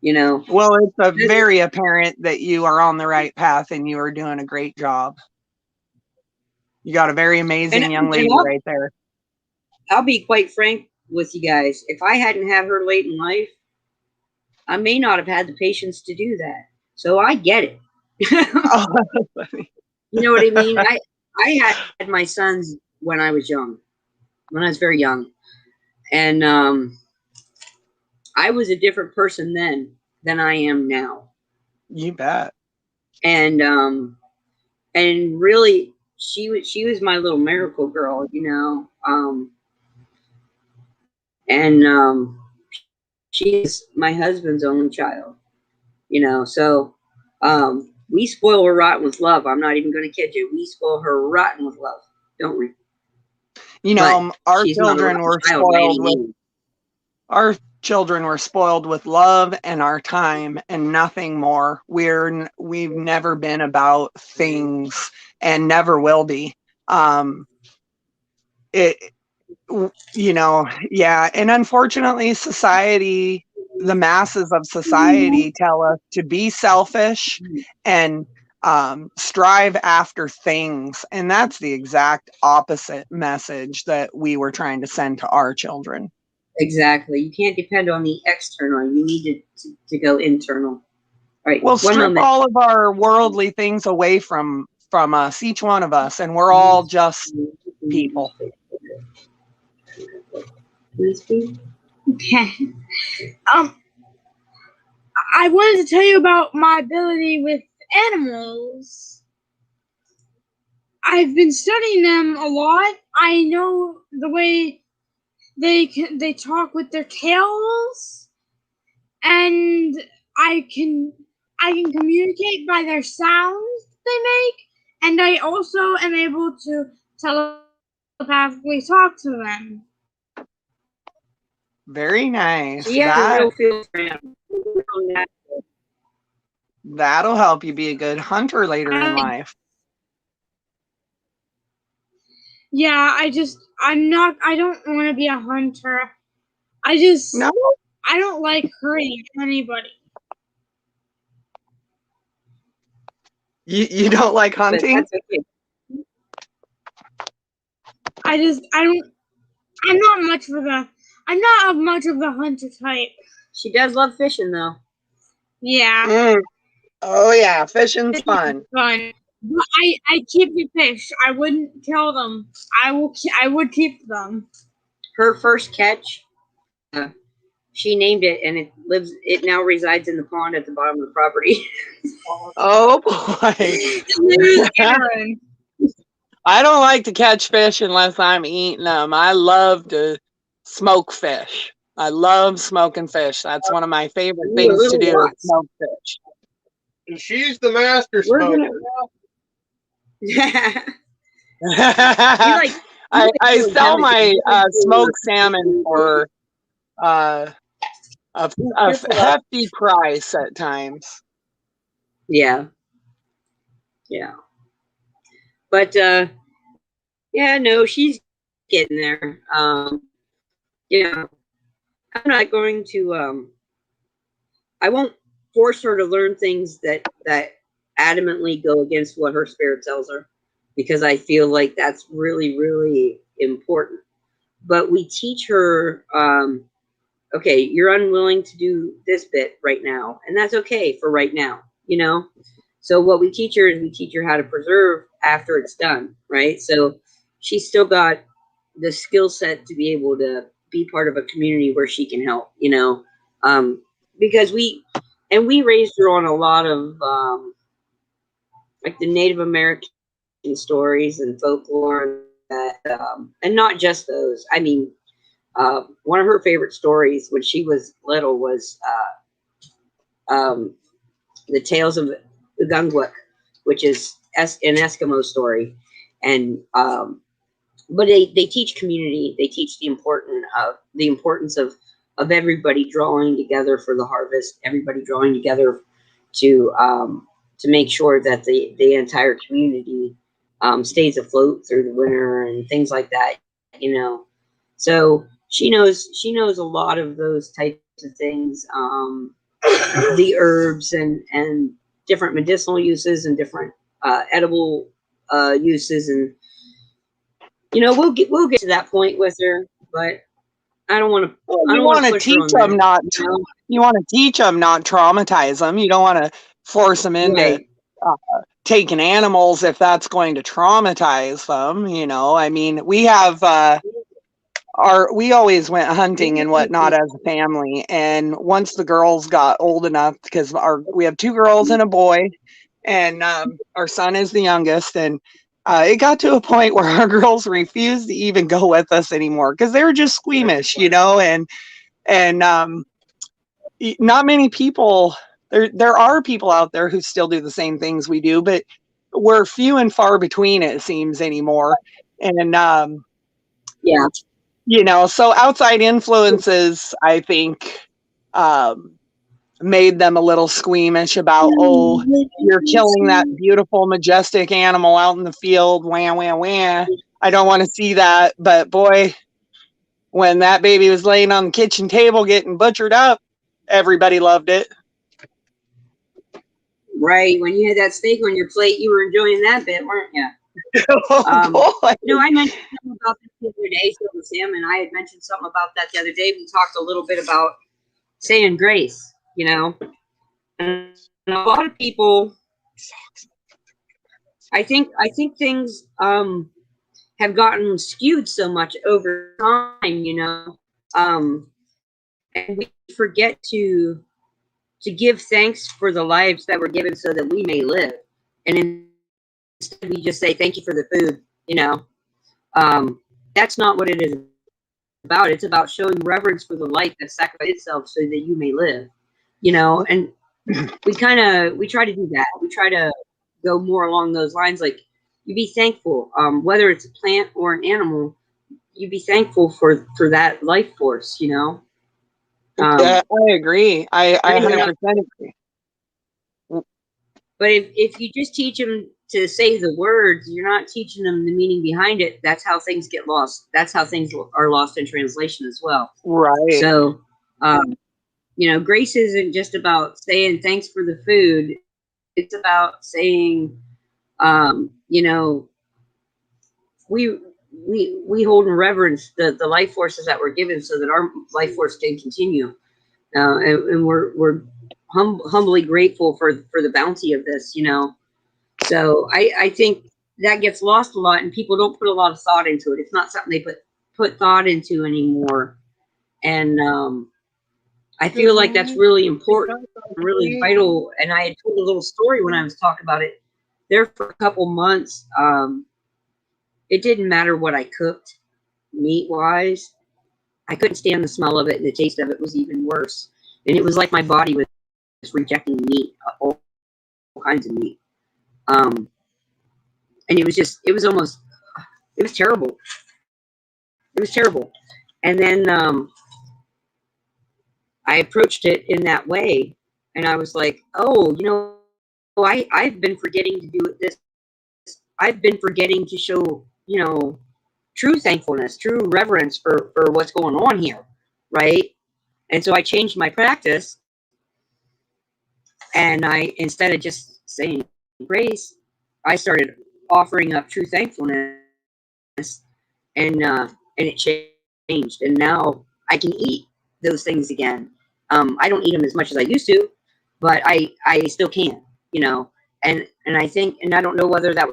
you know. Well, it's very apparent that you are on the right path and you are doing a great job. You got a very amazing young lady right there. I'll be quite frank with you guys. If I hadn't had her late in life, I may not have had the patience to do that. So I get it. Oh, that's funny. You know what I mean? I had my sons when I was young, when I was very young. And I was a different person then than I am now. You bet. And really she was my little miracle girl, you know. She's my husband's only child, you know. So we spoil her rotten with love. I'm not even going to kid you. We spoil her rotten with love, don't we? You know, our children were spoiled with children were spoiled with love and our time and nothing more. We've never been about things and never will be. It, yeah. And unfortunately, society, the masses of society tell us to be selfish and strive after things. And that's the exact opposite message that we were trying to send to our children. Exactly. You can't depend on the external. You need to go internal. All right. We'll strip all of our worldly things away from us, each one of us, and we're all just people. Okay. I wanted to tell you about my ability with animals. I've been studying them a lot. I know the way they talk with their tails, and I can communicate by their sounds they make, and I also am able to telepathically talk to them. Very nice. So you have a real feel for him. That'll help you be a good hunter later in life. Yeah, I don't want to be a hunter. I don't like hurting anybody. You don't like hunting? That's okay. I'm not much of the hunter type. She does love fishing though. Yeah. Oh yeah, fishing's fun. Fun. But I keep the fish. I wouldn't kill them. I would keep them. Her first catch, she named it, and it now resides in the pond at the bottom of the property. Oh boy. I don't like to catch fish unless I'm eating them. I love to smoke fish. I love smoking fish. That's one of my favorite things to do, is smoke fish. And she's the master smoker. I sell my smoked salmon for a hefty price at times. Yeah. But no, she's getting there. I'm not going to I won't force her to learn things that adamantly go against what her spirit tells her, because I feel like that's really, really important. But we teach her, okay, you're unwilling to do this bit right now, and that's okay for right now, So what we teach her is we teach her how to preserve after it's done, right? So she's still got the skill set to be able to be part of a community where she can help, because we raised her on a lot of like the Native American stories and folklore, and not just those. I mean, one of her favorite stories when she was little was the Tales of Ugangwik, which is an Eskimo story, and but they teach community. They teach the importance of everybody drawing together for the harvest. Everybody drawing together to make sure that the entire community stays afloat through the winter and things like that. So she knows a lot of those types of things. The herbs and different medicinal uses and different edible uses, and we'll get to that point with her, but I don't want to. You want to teach them not. You want to teach them, not traumatize them. You don't want to force them into taking animals if that's going to traumatize them. I mean, we have we always went hunting and whatnot as a family, and once the girls got old enough, because we have 2 girls and a boy, and our son is the youngest, and it got to a point where our girls refused to even go with us anymore because they were just squeamish, and not many people. There are people out there who still do the same things we do, but we're few and far between, it seems, anymore. And You know, so outside influences, I think, made them a little squeamish about, oh, you're killing that beautiful, majestic animal out in the field. Wah, wah, wah. I don't want to see that. But boy, when that baby was laying on the kitchen table getting butchered up, everybody loved it. Right. When you had that steak on your plate, you were enjoying that bit, weren't you? Oh, boy. I mentioned something about this the other day. So was him, and I had mentioned something about that the other day. We talked a little bit about saying grace, and a lot of people, I think things have gotten skewed so much over time, and we forget to give thanks for the lives that were given so that we may live, and instead we just say thank you for the food. That's not what it is about. It's about showing reverence for the life that sacrificed itself so that you may live. And we try to do that. We try to go more along those lines. Like, you be thankful, whether it's a plant or an animal. You be thankful for that life force. Yeah, I agree. I 100% agree. But if you just teach them to say the words, you're not teaching them the meaning behind it. That's how things get lost. That's how things are lost in translation as well. Right. So, grace isn't just about saying thanks for the food. It's about saying, we hold in reverence the life forces that were given so that our life force can continue. And we're humbly grateful for the bounty of this, So I think that gets lost a lot, and people don't put a lot of thought into it. It's not something they put thought into anymore. And I feel like that's really important, really vital. And I had told a little story when I was talking about it. There for a couple months, it didn't matter what I cooked, meat-wise. I couldn't stand the smell of it, and the taste of it was even worse. And it was like my body was rejecting meat, all kinds of meat. And it was terrible. It was terrible. And then I approached it in that way, and I was like, oh, I've been forgetting to do it this. I've been forgetting to show, true thankfulness, true reverence for what's going on here, right? And so I changed my practice, and instead of just saying grace, I started offering up true thankfulness, and it changed, and now I can eat those things again. I don't eat them as much as I used to, but I still can, and I think, and I don't know whether that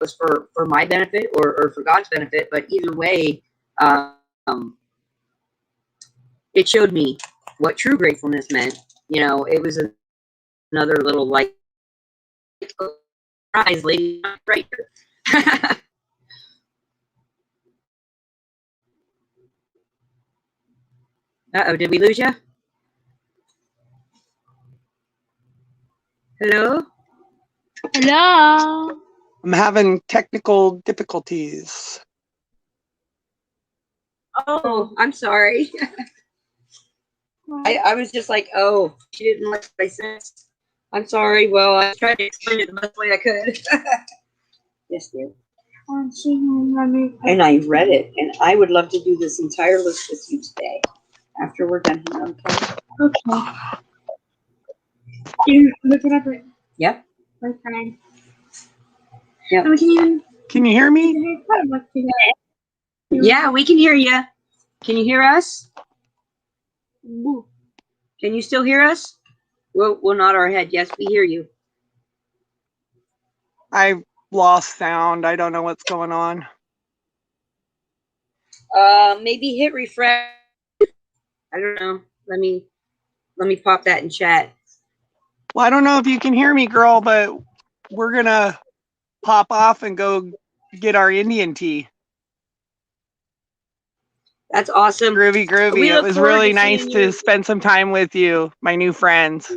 was for my benefit or for God's benefit, but either way, it showed me what true gratefulness meant. It was another little prize lady right here. Uh-oh, did we lose you? Hello? Hello. I'm having technical difficulties. Oh, I'm sorry. I was just like, oh, she didn't like what I said. I'm sorry. Well, I tried to explain it the best way I could. Yes, dear. And I read it, and I would love to do this entire list with you today after we're done here, okay? Okay. You look it up right. Yep. Okay. Yep. Can you hear me? Yeah, we can hear you. Can you hear us? Can you still hear us? We'll nod our head. Yes, we hear you. I've lost sound. I don't know what's going on. Maybe hit refresh. I don't know. Let me pop that in chat. Well, I don't know if you can hear me, girl, but we're gonna pop off and go get our Indian tea. That's awesome. Groovy. It was really nice to spend some time with you, my new friends.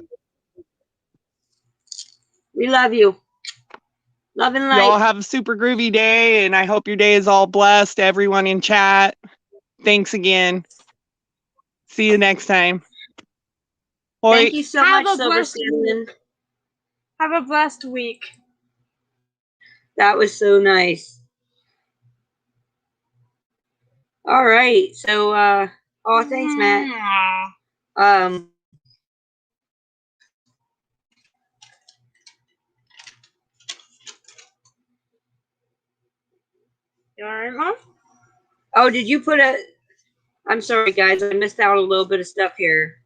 We love you. Love and light. Y'all have a super groovy day, and I hope your day is all blessed. Everyone in chat. Thanks again. See you next time. Thank you so Have much, a Silver blessed Salmon. Have a blessed week. That was so nice. All right. So, oh, thanks, Matt. You all right, Mom? Oh, did you put a? I'm sorry, guys. I missed out a little bit of stuff here.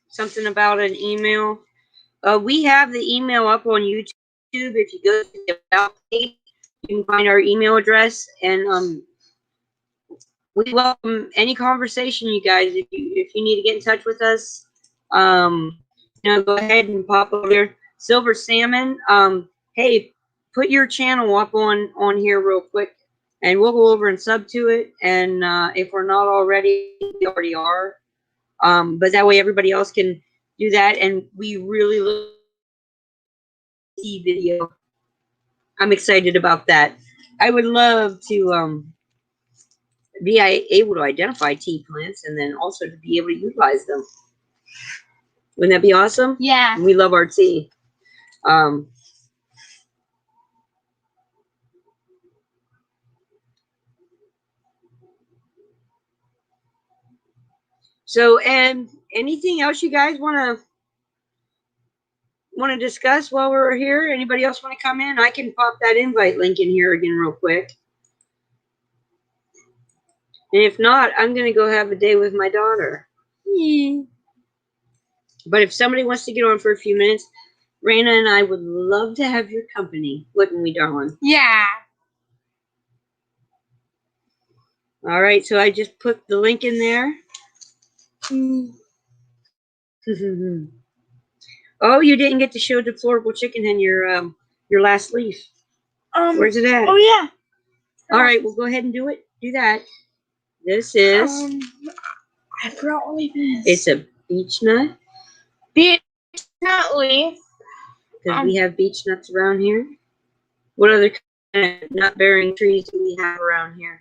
Something about an email. We have the email up on YouTube. If you go to the About page, you can find our email address, and we welcome any conversation, you guys. If you need to get in touch with us, go ahead and pop over there. Silver Salmon, hey, put your channel up on here real quick, and we'll go over and sub to it. And if we're not already, we already are. But that way everybody else can do that, and we really love the video. I'm excited about that. I would love to be able to identify tea plants and then also to be able to utilize them. Wouldn't that be awesome? Yeah. We love our tea. So, and anything else you guys want to discuss while we're here? Anybody else want to come in? I can pop that invite link in here again real quick. And if not, I'm going to go have a day with my daughter. But if somebody wants to get on for a few minutes, Raina and I would love to have your company, wouldn't we, darling? Yeah. All right, so I just put the link in there. Oh, you didn't get to show Deplorable Chicken in your last leaf. Where's it at? Oh yeah. All right, we'll go ahead and do it. Do that. This is. I forgot what leaf it is. It's a beech nut. Beech nut leaf. Because we have beech nuts around here. What other kind of nut-bearing trees do we have around here?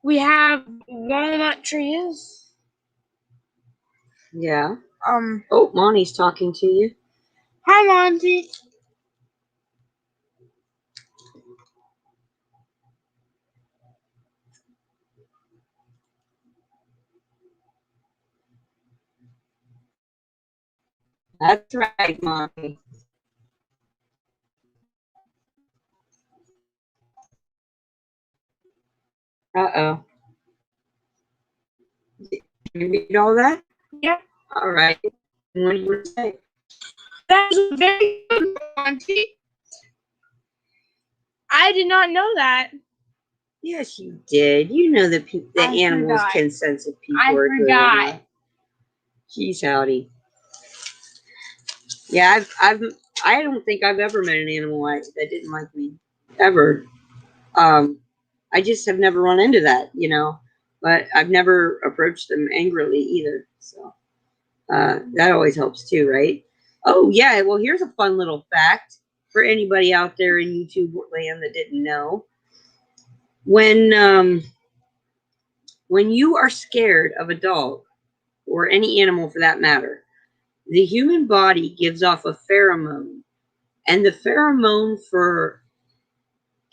We have walnut trees. Yeah. Oh, Monty's talking to you. Hi, Monty. That's right, Monty. Uh-oh. Did you read all that? Yeah. All right. What do you want to say? That was very good, Monty. I did not know that. Yes, you did. You know that the animals can sense if people are good or not. Jeez, howdy. Yeah, I don't think I've ever met an animal that didn't like me, ever. I just have never run into that, but I've never approached them angrily either. So that always helps too, right? Oh yeah, well here's a fun little fact for anybody out there in YouTube land that didn't know. When you are scared of a dog or any animal for that matter, the human body gives off a pheromone, and the pheromone for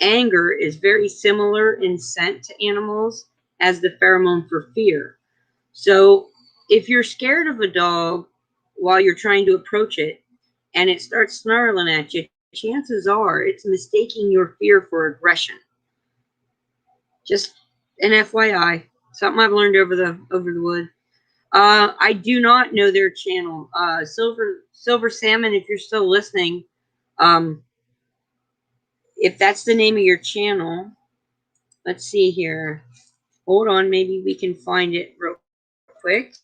anger is very similar in scent to animals as the pheromone for fear. So if you're scared of a dog while you're trying to approach it and it starts snarling at you, chances are it's mistaking your fear for aggression. Just an FYI, something I've learned over the wood. I do not know their channel. Silver Salmon, if you're still listening, if that's the name of your channel, let's see here. Hold on, maybe we can find it real quick.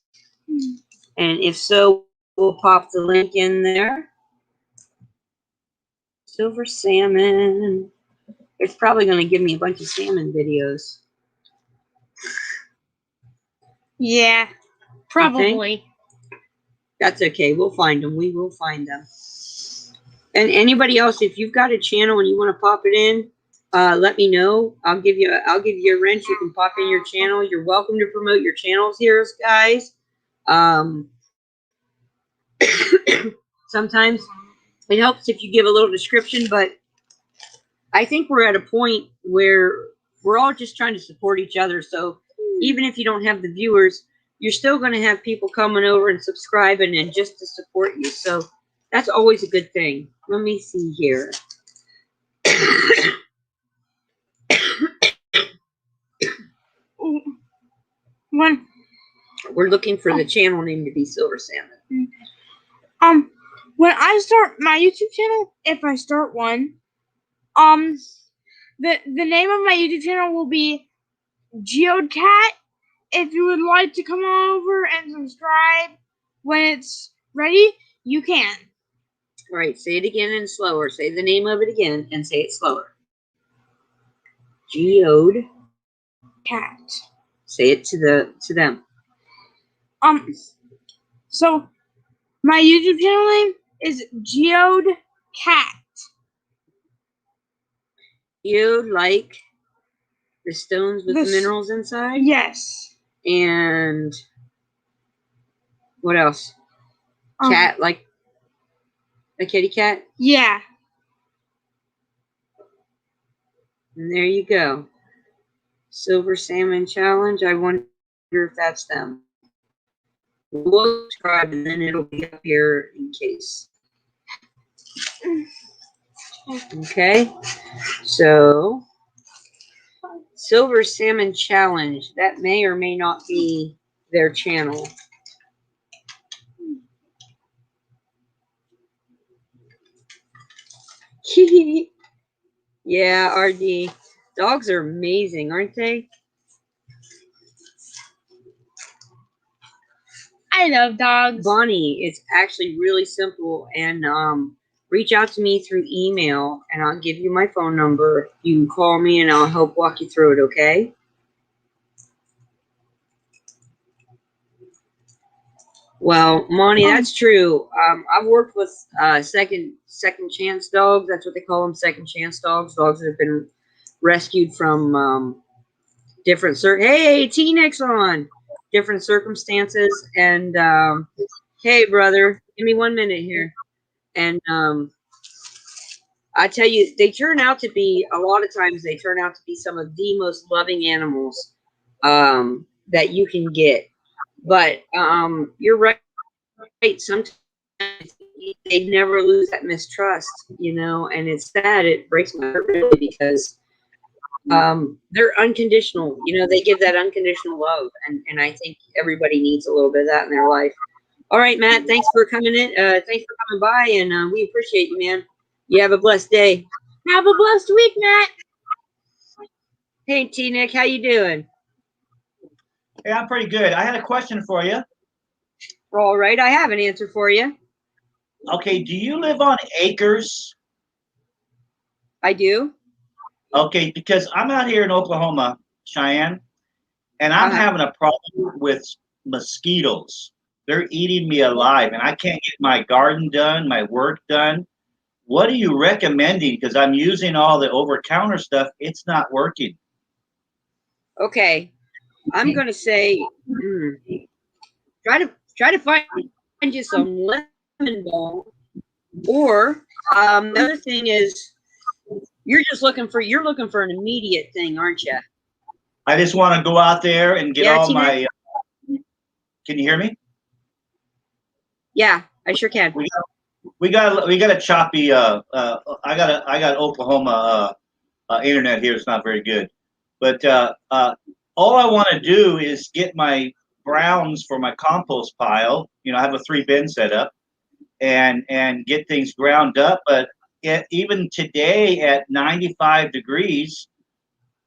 And if so, we'll pop the link in there. Silver Salmon. It's probably going to give me a bunch of salmon videos. Yeah, probably. That's okay. We'll find them. We will find them. And anybody else, if you've got a channel and you want to pop it in, let me know. I'll give you a wrench. You can pop in your channel. You're welcome to promote your channels here, guys. Sometimes it helps if you give a little description, but I think we're at a point where we're all just trying to support each other. So even if you don't have the viewers, you're still going to have people coming over and subscribing and just to support you. So that's always a good thing. Let me see here. When We're looking for the channel name to be Silver Salmon. When I start my YouTube channel, if I start one, the name of my YouTube channel will be GeodeCat. If you would like to come over and subscribe when it's ready, you can. All right, say it again and slower. Say the name of it again and say it slower. GeodeCat. Say it to them. So my YouTube channel name is GeodeCat. Geode, like the stones with the minerals inside? Yes. And what else? Cat, like a kitty cat? Yeah. And there you go. Silver Salmon Challenge. I wonder if that's them. We'll subscribe and then it'll be up here in case. Okay. So, Silver Salmon Challenge. That may or may not be their channel. Yeah, RD. Dogs are amazing, aren't they? I love dogs. Bonnie, it's actually really simple. And reach out to me through email, and I'll give you my phone number. You can call me, and I'll help walk you through it, okay? Well, Monty, that's true. I've worked with second chance dogs. That's what they call them, second chance dogs. Dogs that have been rescued from different hey, T-Nick's on different circumstances. And hey, brother, give me 1 minute here. And I tell you, they turn out to be a lot of times. They turn out to be some of the most loving animals that you can get. But you're right. Sometimes they never lose that mistrust, you know, and it's sad. It breaks my heart really because they're unconditional. You know, they give that unconditional love, and I think everybody needs a little bit of that in their life. All right, Matt. Thanks for coming in. Thanks for coming by, and we appreciate you, man. You have a blessed day. Have a blessed week, Matt. Hey, T-Nick, how you doing? Hey, I'm pretty good. I had a question for you. All right, I have an answer for you. Okay, do you live on acres? I do. Okay, because I'm out here in Oklahoma, Cheyenne, and I'm having a problem with mosquitoes. They're eating me alive, and I can't get my garden done, my work done. What are you recommending? Because I'm using all the over-counter stuff. It's not working. Okay, I'm gonna say, try to find you some lemon balm, or the other thing is, you're looking for an immediate thing, aren't you? I just want to go out there and get all my. Can you hear me? Yeah, I sure can. We got a choppy. I got Oklahoma internet here. It's not very good, but all I want to do is get my browns for my compost pile. You know, I have a 3-bin setup, and get things ground up. But even today at 95 degrees,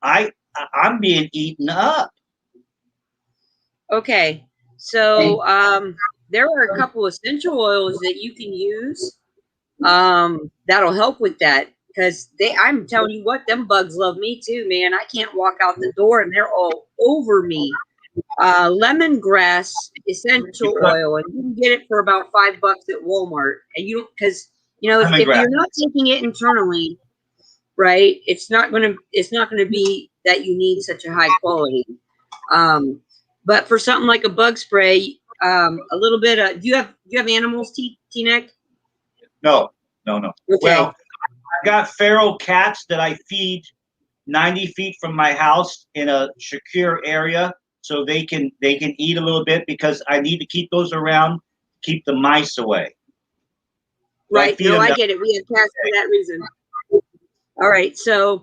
I'm being eaten up. Okay, so there are a couple essential oils that you can use that'll help with that, because I'm telling you what, them bugs love me too, man. I can't walk out the door and they're all over me. lemongrass essential oil, and you can get it for about $5 at Walmart. And you, because if Lemongrass. you're not taking it internally, right, it's not gonna be that you need such a high quality. But for something like a bug spray, a little bit of, do you have animals, T-Neck? No. Okay. Well, I've got feral cats that I feed 90 feet from my house in a secure area, so they can eat a little bit, because I need to keep those around, keep the mice away. Right. No, I get it. We have cats for that reason. All right. So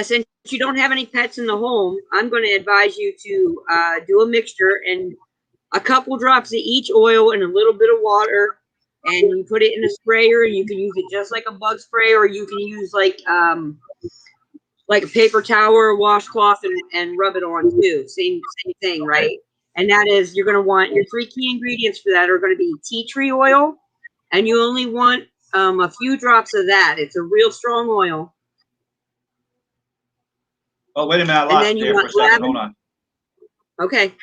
since you don't have any pets in the home, I'm going to advise you to do a mixture and a couple drops of each oil and a little bit of water, and you put it in a sprayer. You can use it just like a bug spray, or you can use like a paper towel or a washcloth and rub it on too. Same thing, right? And that is, you're going to want your 3 key ingredients for that are going to be tea tree oil, and you only want a few drops of that. It's a real strong oil. Oh, wait a minute, I And lost then you you there for a want second. lavender. Hold on. Okay.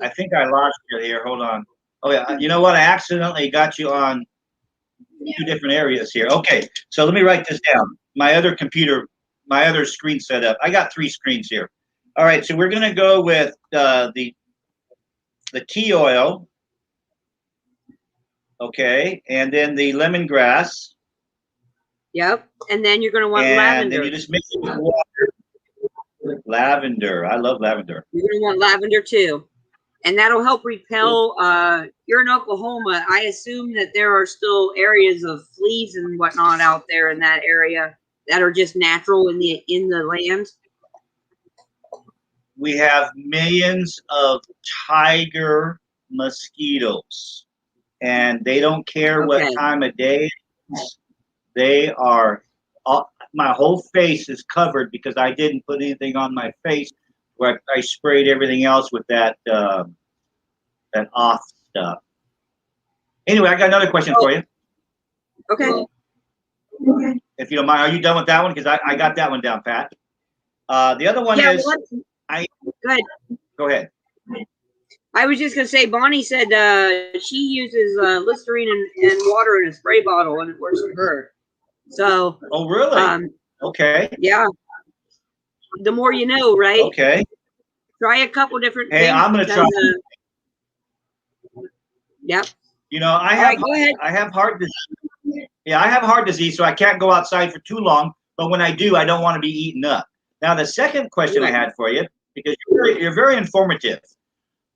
I think I lost you here. Hold on. Oh yeah, you know what? I accidentally got you on 2 different areas here. Okay, so let me write this down. My other computer, my other screen set up. I got 3 screens here. All right, so we're gonna go with the tea oil. Okay, and then the lemongrass. Yep. And then you're going to want and lavender. then you just mix it with water. Lavender. I love lavender. You're going to want lavender too. And that'll help repel. You're in Oklahoma. I assume that there are still areas of fleas and whatnot out there in that area that are just natural in the land. We have millions of tiger mosquitoes, and they don't care what time of day it is. They are, my whole face is covered because I didn't put anything on my face, where I sprayed everything else with that off stuff. Anyway, I got another question for you. Okay. If you don't mind, are you done with that one? Because I got that one down, Pat. The other one is, go ahead. I was just gonna say, Bonnie said she uses Listerine and water in a spray bottle, and it works for her. So. Oh, really? Okay. Yeah. The more you know, right? Okay. Try a couple different things. Hey, I'm gonna try. Yep. You know, I have heart disease. Yeah, I have heart disease, so I can't go outside for too long. But when I do, I don't want to be eaten up. Now, the second question I had for you, because you're very informative.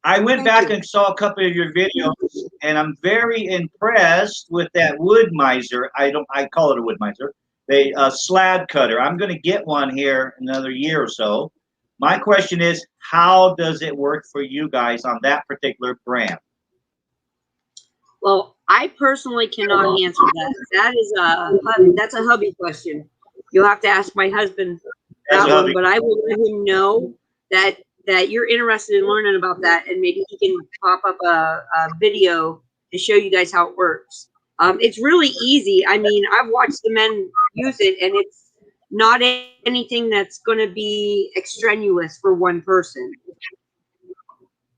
I went back and saw a couple of your videos, and I'm very impressed with that wood miser. I call it a wood miser. A slab cutter. I'm going to get one here in another year or so. My question is, how does it work for you guys on that particular brand? Well, I personally cannot answer that. That's a hubby question. You'll have to ask my husband that one, but I will let him know that you're interested in learning about that, and maybe he can pop up a video to show you guys how it works. It's really easy. I mean, I've watched the men use it, and it's not anything that's going to be extraneous for one person.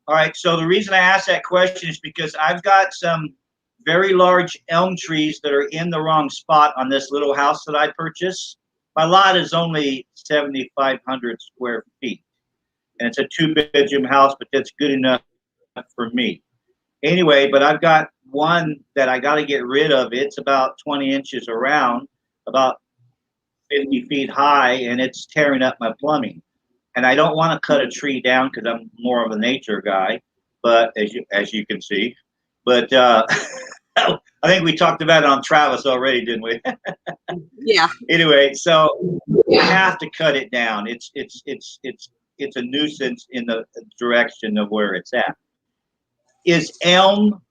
All right. So the reason I asked that question is because I've got some very large elm trees that are in the wrong spot on this little house that I purchased. My lot is only 7,500 square feet, and it's a 2-bedroom house, but that's good enough for me. Anyway, but I've got one that I got to get rid of. It's about 20 inches around, about 50 feet high, and it's tearing up my plumbing. And I don't want to cut a tree down because I'm more of a nature guy, but as you can see. But I think we talked about it on Travis already, didn't we? Yeah. Anyway, so I have to cut it down. It's a nuisance in the direction of where it's at. Is elm?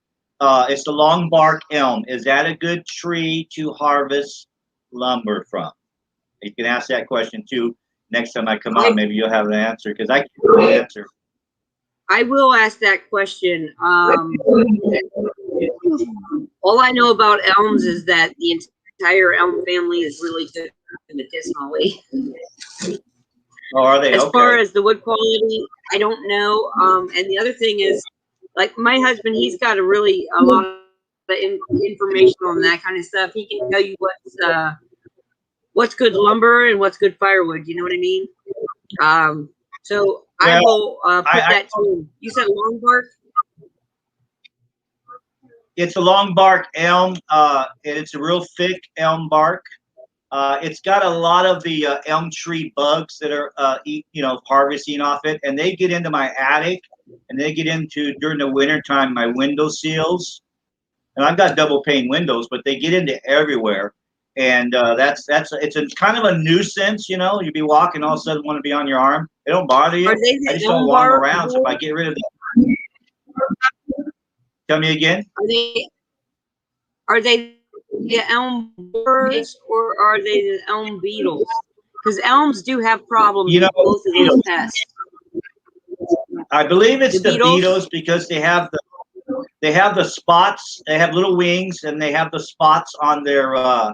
It's the long bark elm. Is that a good tree to harvest lumber from? You can ask that question too. Next time I come on, maybe you'll have an answer, because I can't really answer. I will ask that question. All I know about elms is that the entire elm family is really good medicinally. Oh, are they? As Okay. far as the wood quality, I don't know. And the other thing is, like my husband, he's got a lot of information on that kind of stuff. He can tell you what's good lumber and what's good firewood. You know what I mean? So I will put that to him. You said long bark? It's a long bark elm. And it's a real thick elm bark. It's got a lot of the elm tree bugs that are harvesting off it, and they get into my attic, and they get into during the wintertime my window sills. And I've got double pane windows, but they get into everywhere. And it's a kind of a nuisance, You'd be walking, all of a sudden want to be on your arm. They don't bother you. I just don't want them around. So if I get rid of them, tell me again. Are they the elm borers or are they the elm beetles? Because elms do have problems with both of those pests. I believe it's the beetles because they have the spots. They have little wings and they have the spots on their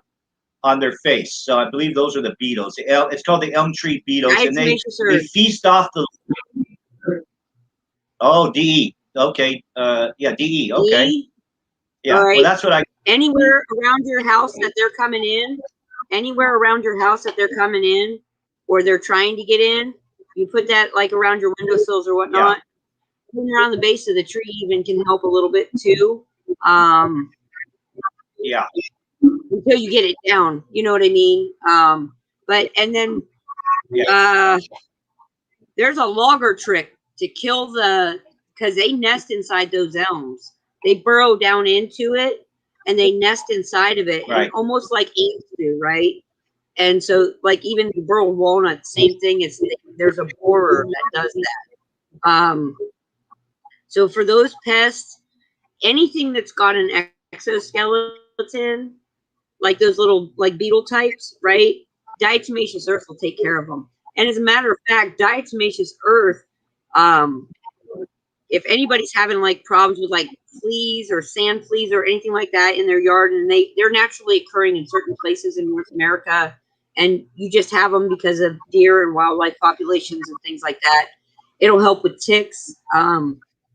face. So I believe those are the beetles. It's called the elm tree beetles, and they feast off the. Oh, DE. Okay. Yeah, DE. Okay. DE? Yeah. Right. Well, that's what I. Anywhere around your house that they're coming in, or they're trying to get in, you put that like around your windowsills or whatnot. Yeah. Putting around the base of the tree even can help a little bit too. Yeah. Until you get it down, you know what I mean? There's a logger trick to kill because they nest inside those elms. They burrow down into it and they nest inside of it, right. And almost like ants do, right? And so, like even the burrowed walnut, same thing. There's a borer that does that. So for those pests, anything that's got an exoskeleton, like those little like beetle types, right? Diatomaceous earth will take care of them. And as a matter of fact, diatomaceous earth, if anybody's having like problems with like fleas or sand fleas or anything like that in their yard, and they're naturally occurring in certain places in North America, and you just have them because of deer and wildlife populations and things like that, it'll help with ticks.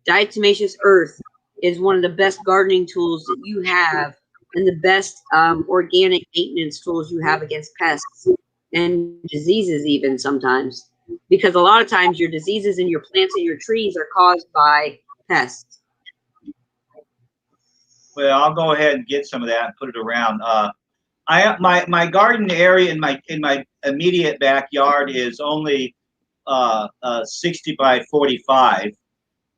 Diatomaceous earth is one of the best gardening tools that you have, and the best organic maintenance tools you have against pests and diseases even sometimes. Because a lot of times your diseases in your plants and your trees are caused by pests. Well, I'll go ahead and get some of that and put it around. My garden area in my immediate backyard is only 60 by 45,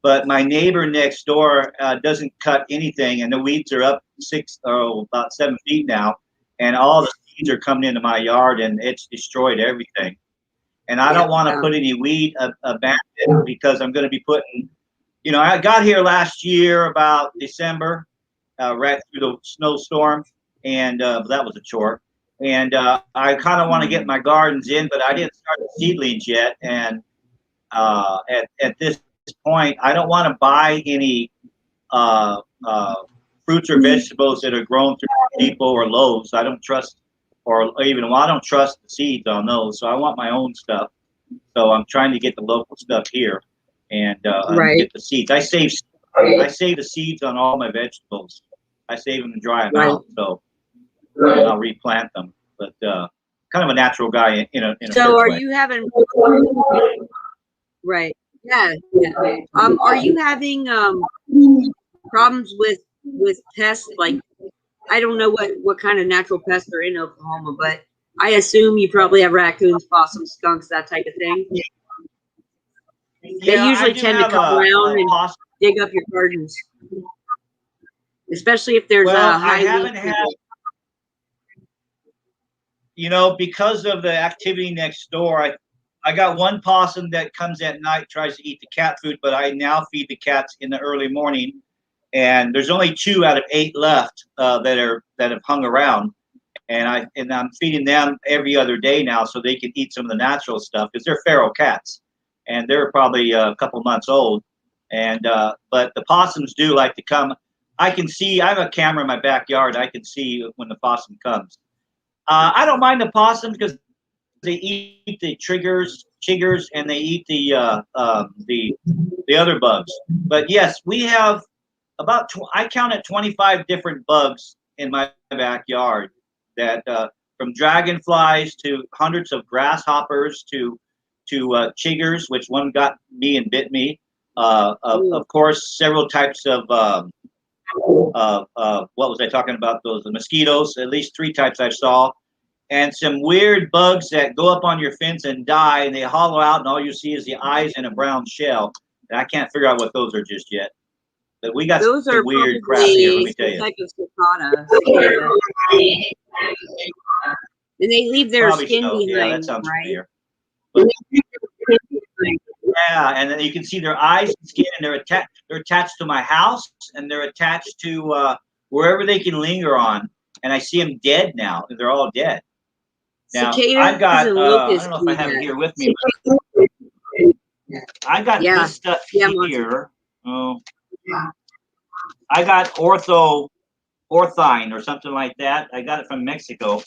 but my neighbor next door doesn't cut anything, and the weeds are up about 7 feet now, and all the seeds are coming into my yard, and it's destroyed everything. And I don't want to put any weed abandoned because I'm going to be putting, I got here last year about December, right through the snowstorm, and that was a chore. And I kind of want to get my gardens in, but I didn't start the seedlings yet. And at this point, I don't want to buy any fruits or vegetables that are grown through Depot or Lowe's. I don't trust. I don't trust the seeds on those, so I want my own stuff. So I'm trying to get the local stuff here and get the seeds. I save the seeds on all my vegetables. I save them and dry them out, so I'll replant them. But kind of a natural guy in a So are way. you having right? Yeah. Are you having problems with pests like? I don't know what kind of natural pests are in Oklahoma, but I assume you probably have raccoons, possums, skunks, that type of thing. They usually tend to come around and dig up your gardens, especially if there's a high weed. Because of the activity next door, I got one possum that comes at night, tries to eat the cat food, but I now feed the cats in the early morning. And there's only 2 out of 8 left that have hung around, and I'm feeding them every other day now so they can eat some of the natural stuff because they're feral cats, and they're probably a couple months old. And but the possums do like to come. I can see. I have a camera in my backyard. I can see when the possum comes. I don't mind the possums because they eat the triggers chiggers and they eat the other bugs. But yes, we have about I counted 25 different bugs in my backyard that from dragonflies to hundreds of grasshoppers to chiggers, which one got me and bit me. Of course, several types of what was I talking about? The mosquitoes. At least 3 types I saw, and some weird bugs that go up on your fence and die, and they hollow out, and all you see is the eyes and a brown shell. And I can't figure out what those are just yet. But we got those some are weird crap here. Let me tell you. Type of cicada. And they leave their Probably skin so. behind, Yeah, that sounds right? familiar. Yeah, and then you can see their eyes and skin, and they're attached to my house, and they're attached to wherever they can linger on. And I see them dead now. They're all dead. Now I've got I don't know if I have it here with me, but I got this stuff here. Oh, I got orthine or something like that. I got it from Mexico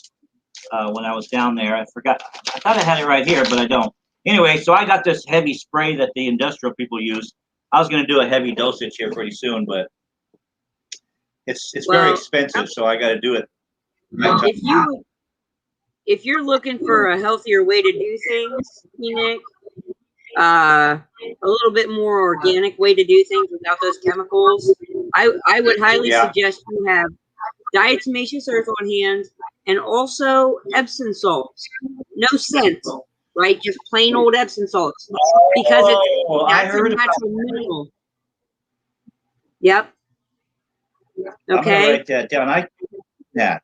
when I was down there. I forgot. I thought I had it right here, but I don't. Anyway, so I got this heavy spray that the industrial people use. I was going to do a heavy dosage here pretty soon, but it's very expensive, so I got to do it. If you're looking for a healthier way to do things, Nick, a little bit more organic way to do things without those chemicals, I would highly suggest you have diatomaceous earth on hand and also Epsom salts. No scent, right? Just plain old Epsom salts, because that's a natural mineral. Yep. Okay. I'm gonna write that down.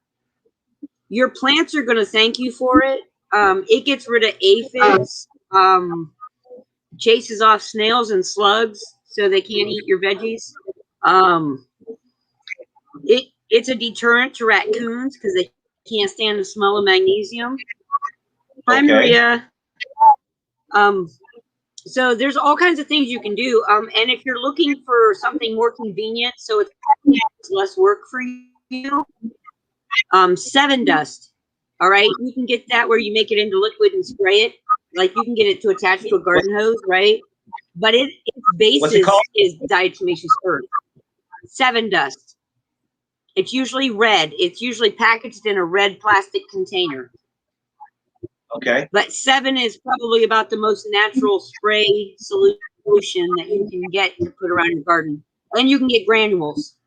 Your plants are going to thank you for it. It gets rid of aphids, chases off snails and slugs so they can't eat your veggies. It's a deterrent to raccoons because they can't stand the smell of magnesium. Hi, Maria. So there's all kinds of things you can do. And if you're looking for something more convenient, so it's less work for you, 7 Dust. All right, you can get that where you make it into liquid and spray it. Like you can get it to attach to a garden hose, right? But its basis is diatomaceous earth. 7 Dust. It's usually red. It's usually packaged in a red plastic container. Okay. But 7 is probably about the most natural spray solution that you can get to put around your garden. And you can get granules.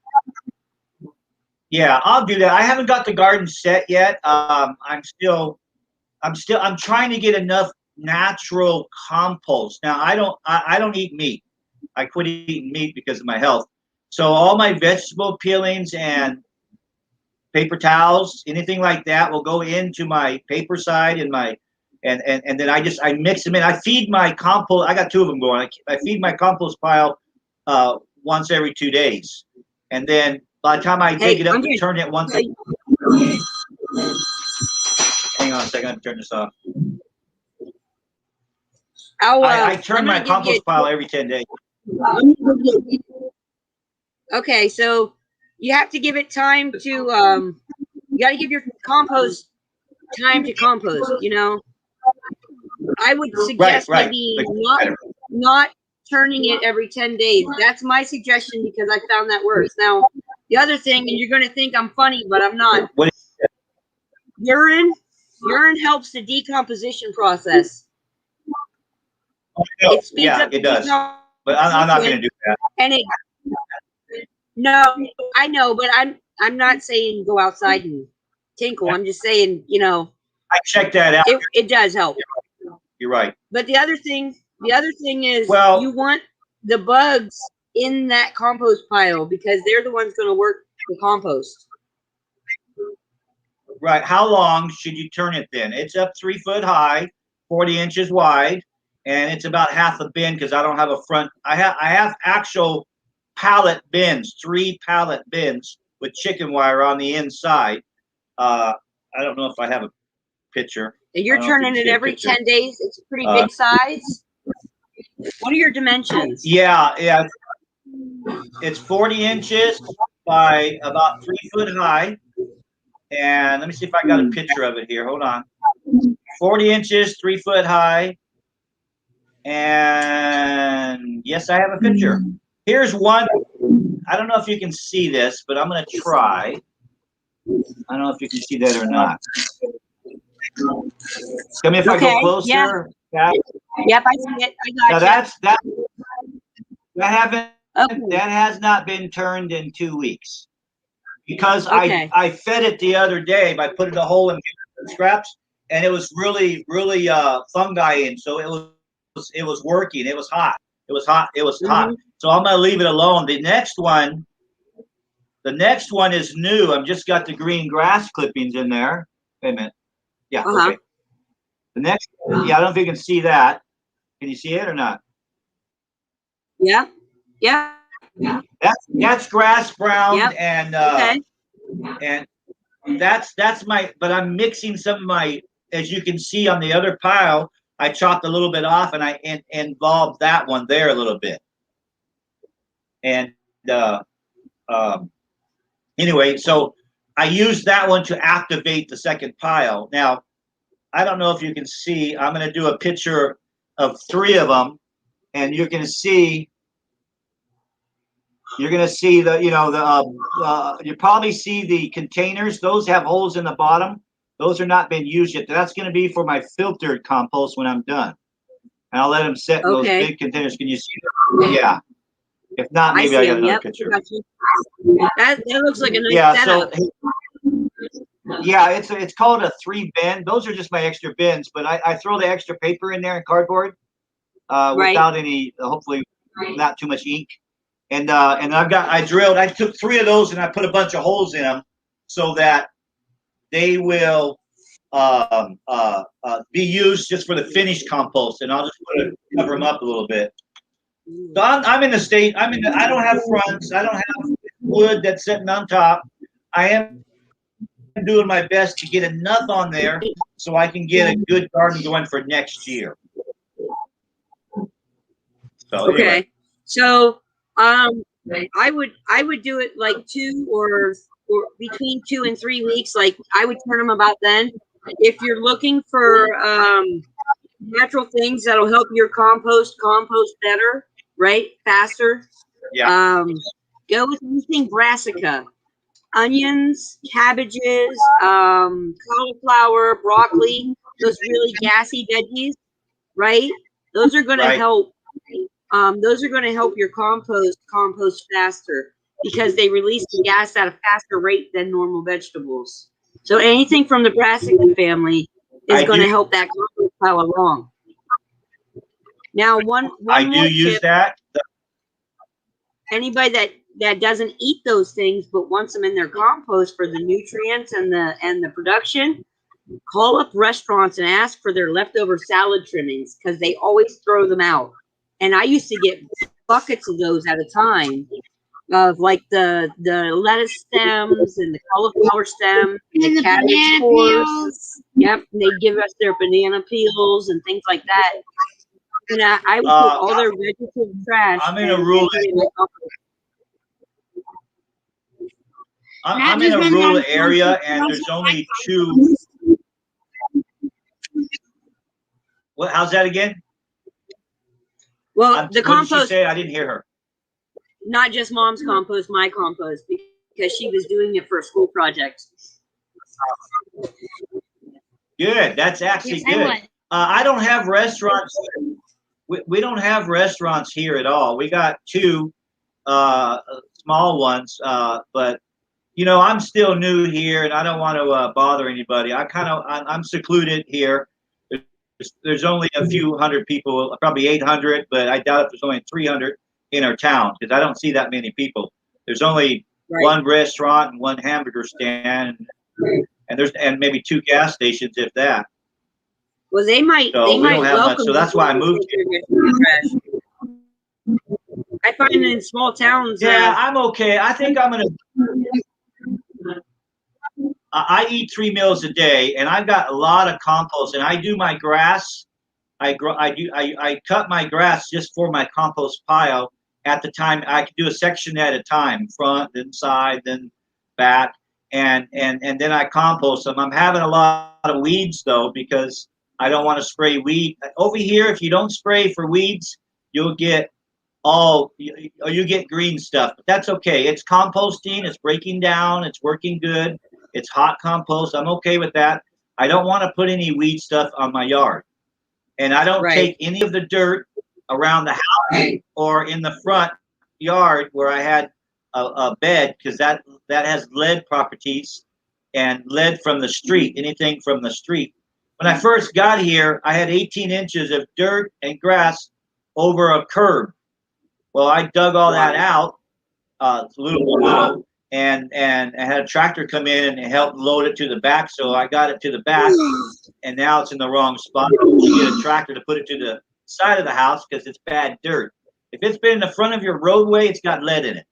Yeah, I'll do that. I haven't got the garden set yet. I'm trying to get enough natural compost. Now I don't eat meat. I quit eating meat because of my health. So all my vegetable peelings and paper towels, anything like that, will go into my paper side and then I mix them in. I feed my compost. I got 2 of them going. I feed my compost pile once every 2 days, and then by the time I dig it up and turn it once. Hang on a second. I have to turn this off. I turn my compost pile every 10 days. Okay, so you have to give it time to you got to give your compost time to compost, you know. I would suggest maybe not turning it every 10 days. That's my suggestion because I found that works. Now, the other thing, and you're going to think I'm funny, but I'm not. Urine helps the decomposition process. It speeds up. It does. But I'm not going to do that. And no, I know, but I'm not saying go outside and tinkle. I'm just saying, you know. I checked that out. It does help. You're right. But the other thing is you want the bugs in that compost pile because they're the ones going to work the compost. Right. How long should you turn it then? It's up 3 foot high, 40 inches wide, and it's about half a bin because I don't have a front. I have actual pallet bins, 3 pallet bins with chicken wire on the inside. I don't know if I have a picture. And you're turning it every 10 days. It's a pretty big size. What are your dimensions? Yeah. It's 40 inches by about 3 foot high. And let me see if I got a picture of it here. Hold on. 40 inches, 3 foot high. And yes, I have a picture. Here's one. I don't know if you can see this, but I'm going to try. I don't know if you can see that or not. Tell me if I go closer. Yeah. Yep, I see it. I got Now that has not been turned in 2 weeks because I fed it the other day by putting a hole in the scraps, and it was really fungi in, so it was working. It was hot. It was hot. So I'm gonna leave it alone. The next one is new. I've just got the green grass clippings in there. Wait a minute. Yeah. Okay. The next. Yeah, I don't know if you can see that. Can you see it or not? Yeah. Yeah. That's grass brown and that's my. But I'm mixing some of my. As you can see on the other pile, I chopped a little bit off and I involved that one there a little bit. And anyway, so I used that one to activate the second pile. Now, I don't know if you can see. I'm going to do a picture of 3 of them, and you're going to see. You're going to see the, you probably see the containers. Those have holes in the bottom. Those are not been used yet. That's going to be for my filtered compost when I'm done. And I'll let them sit in those big containers. Can you see them? Yeah. If not, maybe I got another picture. That looks like a nice setup. Yeah, it's called a 3 bin. Those are just my extra bins, but I throw the extra paper in there and cardboard without any, hopefully not too much ink. And I took 3 of those and I put a bunch of holes in them so that they will be used just for the finished compost, and I'll just cover them up a little bit. So I'm in the state. I don't have fronts. I don't have wood that's sitting on top. I am doing my best to get enough on there so I can get a good garden going for next year. So anyway. So I would do it like 2 or between 2 and 3 weeks. Like I would turn them about then. If you're looking for natural things that'll help your compost better, right? Faster. Yeah. Go with anything brassica. Onions, cabbages, cauliflower, broccoli, those really gassy veggies, right? Those are going to help. Those are going to help your compost faster because they release the gas at a faster rate than normal vegetables. So anything from the brassica family is going to help that compost pile along. Now, one I do use that. Anybody that doesn't eat those things but wants them in their compost for the nutrients and the production, call up restaurants and ask for their leftover salad trimmings because they always throw them out. And I used to get buckets of those at a time, of like the lettuce stems and the cauliflower stem and the cabbage cores. Yep, and they give us their banana peels and things like that. And I would put all their vegetable trash. I'm in a rural. I'm in a rural area, and there's only 2. What? How's that again? Well, the compost. What did she say? I didn't hear her. Not just mom's compost, my compost, because she was doing it for a school project. Good. That's actually good. I don't have restaurants. We don't have restaurants here at all. We got 2 small ones, but I'm still new here, and I don't want to bother anybody. I'm secluded here. There's only a few hundred people, probably 800, but I doubt if there's only 300 in our town because I don't see that many people. There's only 1 restaurant and 1 hamburger stand, and maybe 2 gas stations, if that. Well, they might. So we don't have much. So that's why I moved here. I find it in small towns. Yeah, I'm okay. I think I'm gonna. I eat 3 meals a day, and I've got a lot of compost. And I do my grass. I cut my grass just for my compost pile. At the time, I can do a section at a time, front, then side, then back, and then I compost them. I'm having a lot of weeds though because I don't want to spray weed over here. If you don't spray for weeds, you'll get you get green stuff, but that's okay. It's composting. It's breaking down. It's working good. It's hot compost. I'm okay with that. I don't want to put any weed stuff on my yard, and I don't take any of the dirt around the house or in the front yard where I had a bed, because that has lead properties and lead from the street. Anything from the street. When I first got here, I had 18 inches of dirt and grass over a curb. Well, I dug all that out, little by little, and I had a tractor come in and help load it to the back. So I got it to the back, and now it's in the wrong spot. You get a tractor to put it to the side of the house because it's bad dirt. If it's been in the front of your roadway, it's got lead in it,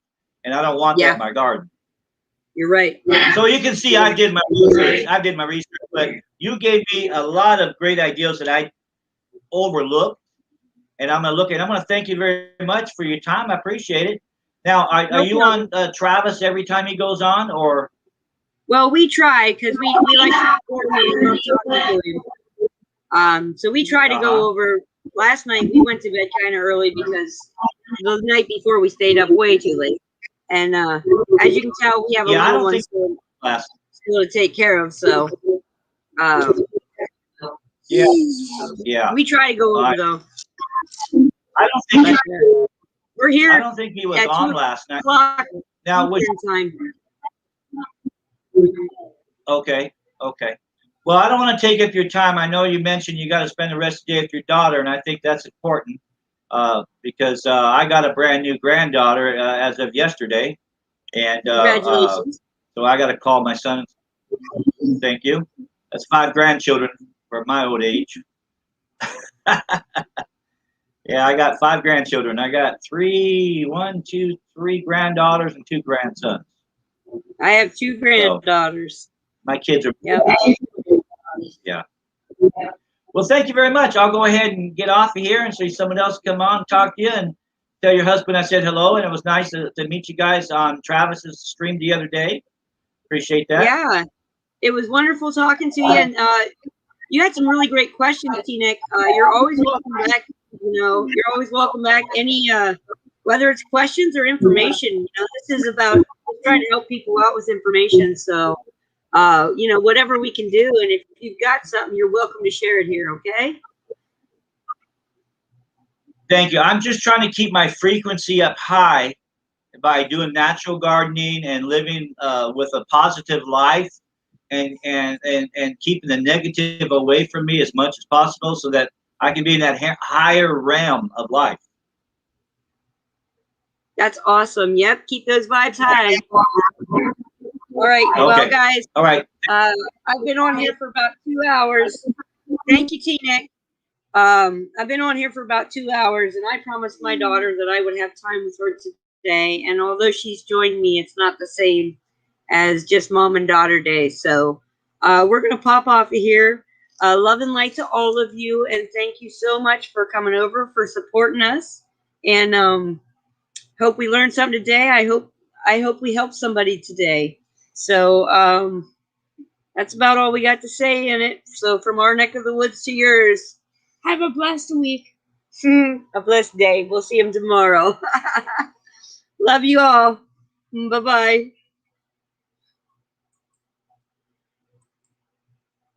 and I don't want that in my garden. You're right. So you can see I did my research. But you gave me a lot of great ideas that I overlooked. And I'm going to thank you very much for your time. I appreciate it. Now, are you on Travis every time he goes on, or? Well, we try, because we like to coordinate and talk to him. So we try to go over. Last night we went to bed kind of early because the night before we stayed up way too late. And as you can tell, we have a little one still to take care of. So we try to go over though. I don't think we're here. I don't think he was on last night. Now, time. Okay. Well, I don't want to take up your time. I know you mentioned you got to spend the rest of the day with your daughter, and I think that's important because I got a brand new granddaughter as of yesterday, and congratulations. So I got to call my son. Thank you. That's 5 grandchildren for my old age. Yeah, I got 5 grandchildren. I got 3 granddaughters and 2 grandsons. I have 2 granddaughters. So my kids are. Yeah. Well, thank you very much. I'll go ahead and get off of here and see someone else come on and talk to you and tell your husband I said hello, and it was nice to meet you guys on Travis's stream the other day. Appreciate that. Yeah, it was wonderful talking to you, and you had some really great questions, T-Nick. You're always welcome back. You're always welcome back. Any, whether it's questions or information, this is about trying to help people out with information. So, whatever we can do. And if you've got something, you're welcome to share it here. Okay. Thank you. I'm just trying to keep my frequency up high by doing natural gardening and living with a positive life and keeping the negative away from me as much as possible so that I can be in that higher realm of life. That's awesome. Yep. Keep those vibes high. All right. Okay. Well, guys. All right. I've been on here for about 2 hours. Thank you, T-Nick. I've been on here for about 2 hours, and I promised my daughter that I would have time with her today. And although she's joined me, it's not the same as just mom and daughter day. So we're going to pop off of here. Love and light to all of you, and thank you so much for coming over, for supporting us, and hope we learned something today. I hope we helped somebody today. So that's about all we got to say in it. So from our neck of the woods to yours, have a blessed week. A blessed day. We'll see him tomorrow. Love you all. Bye-bye.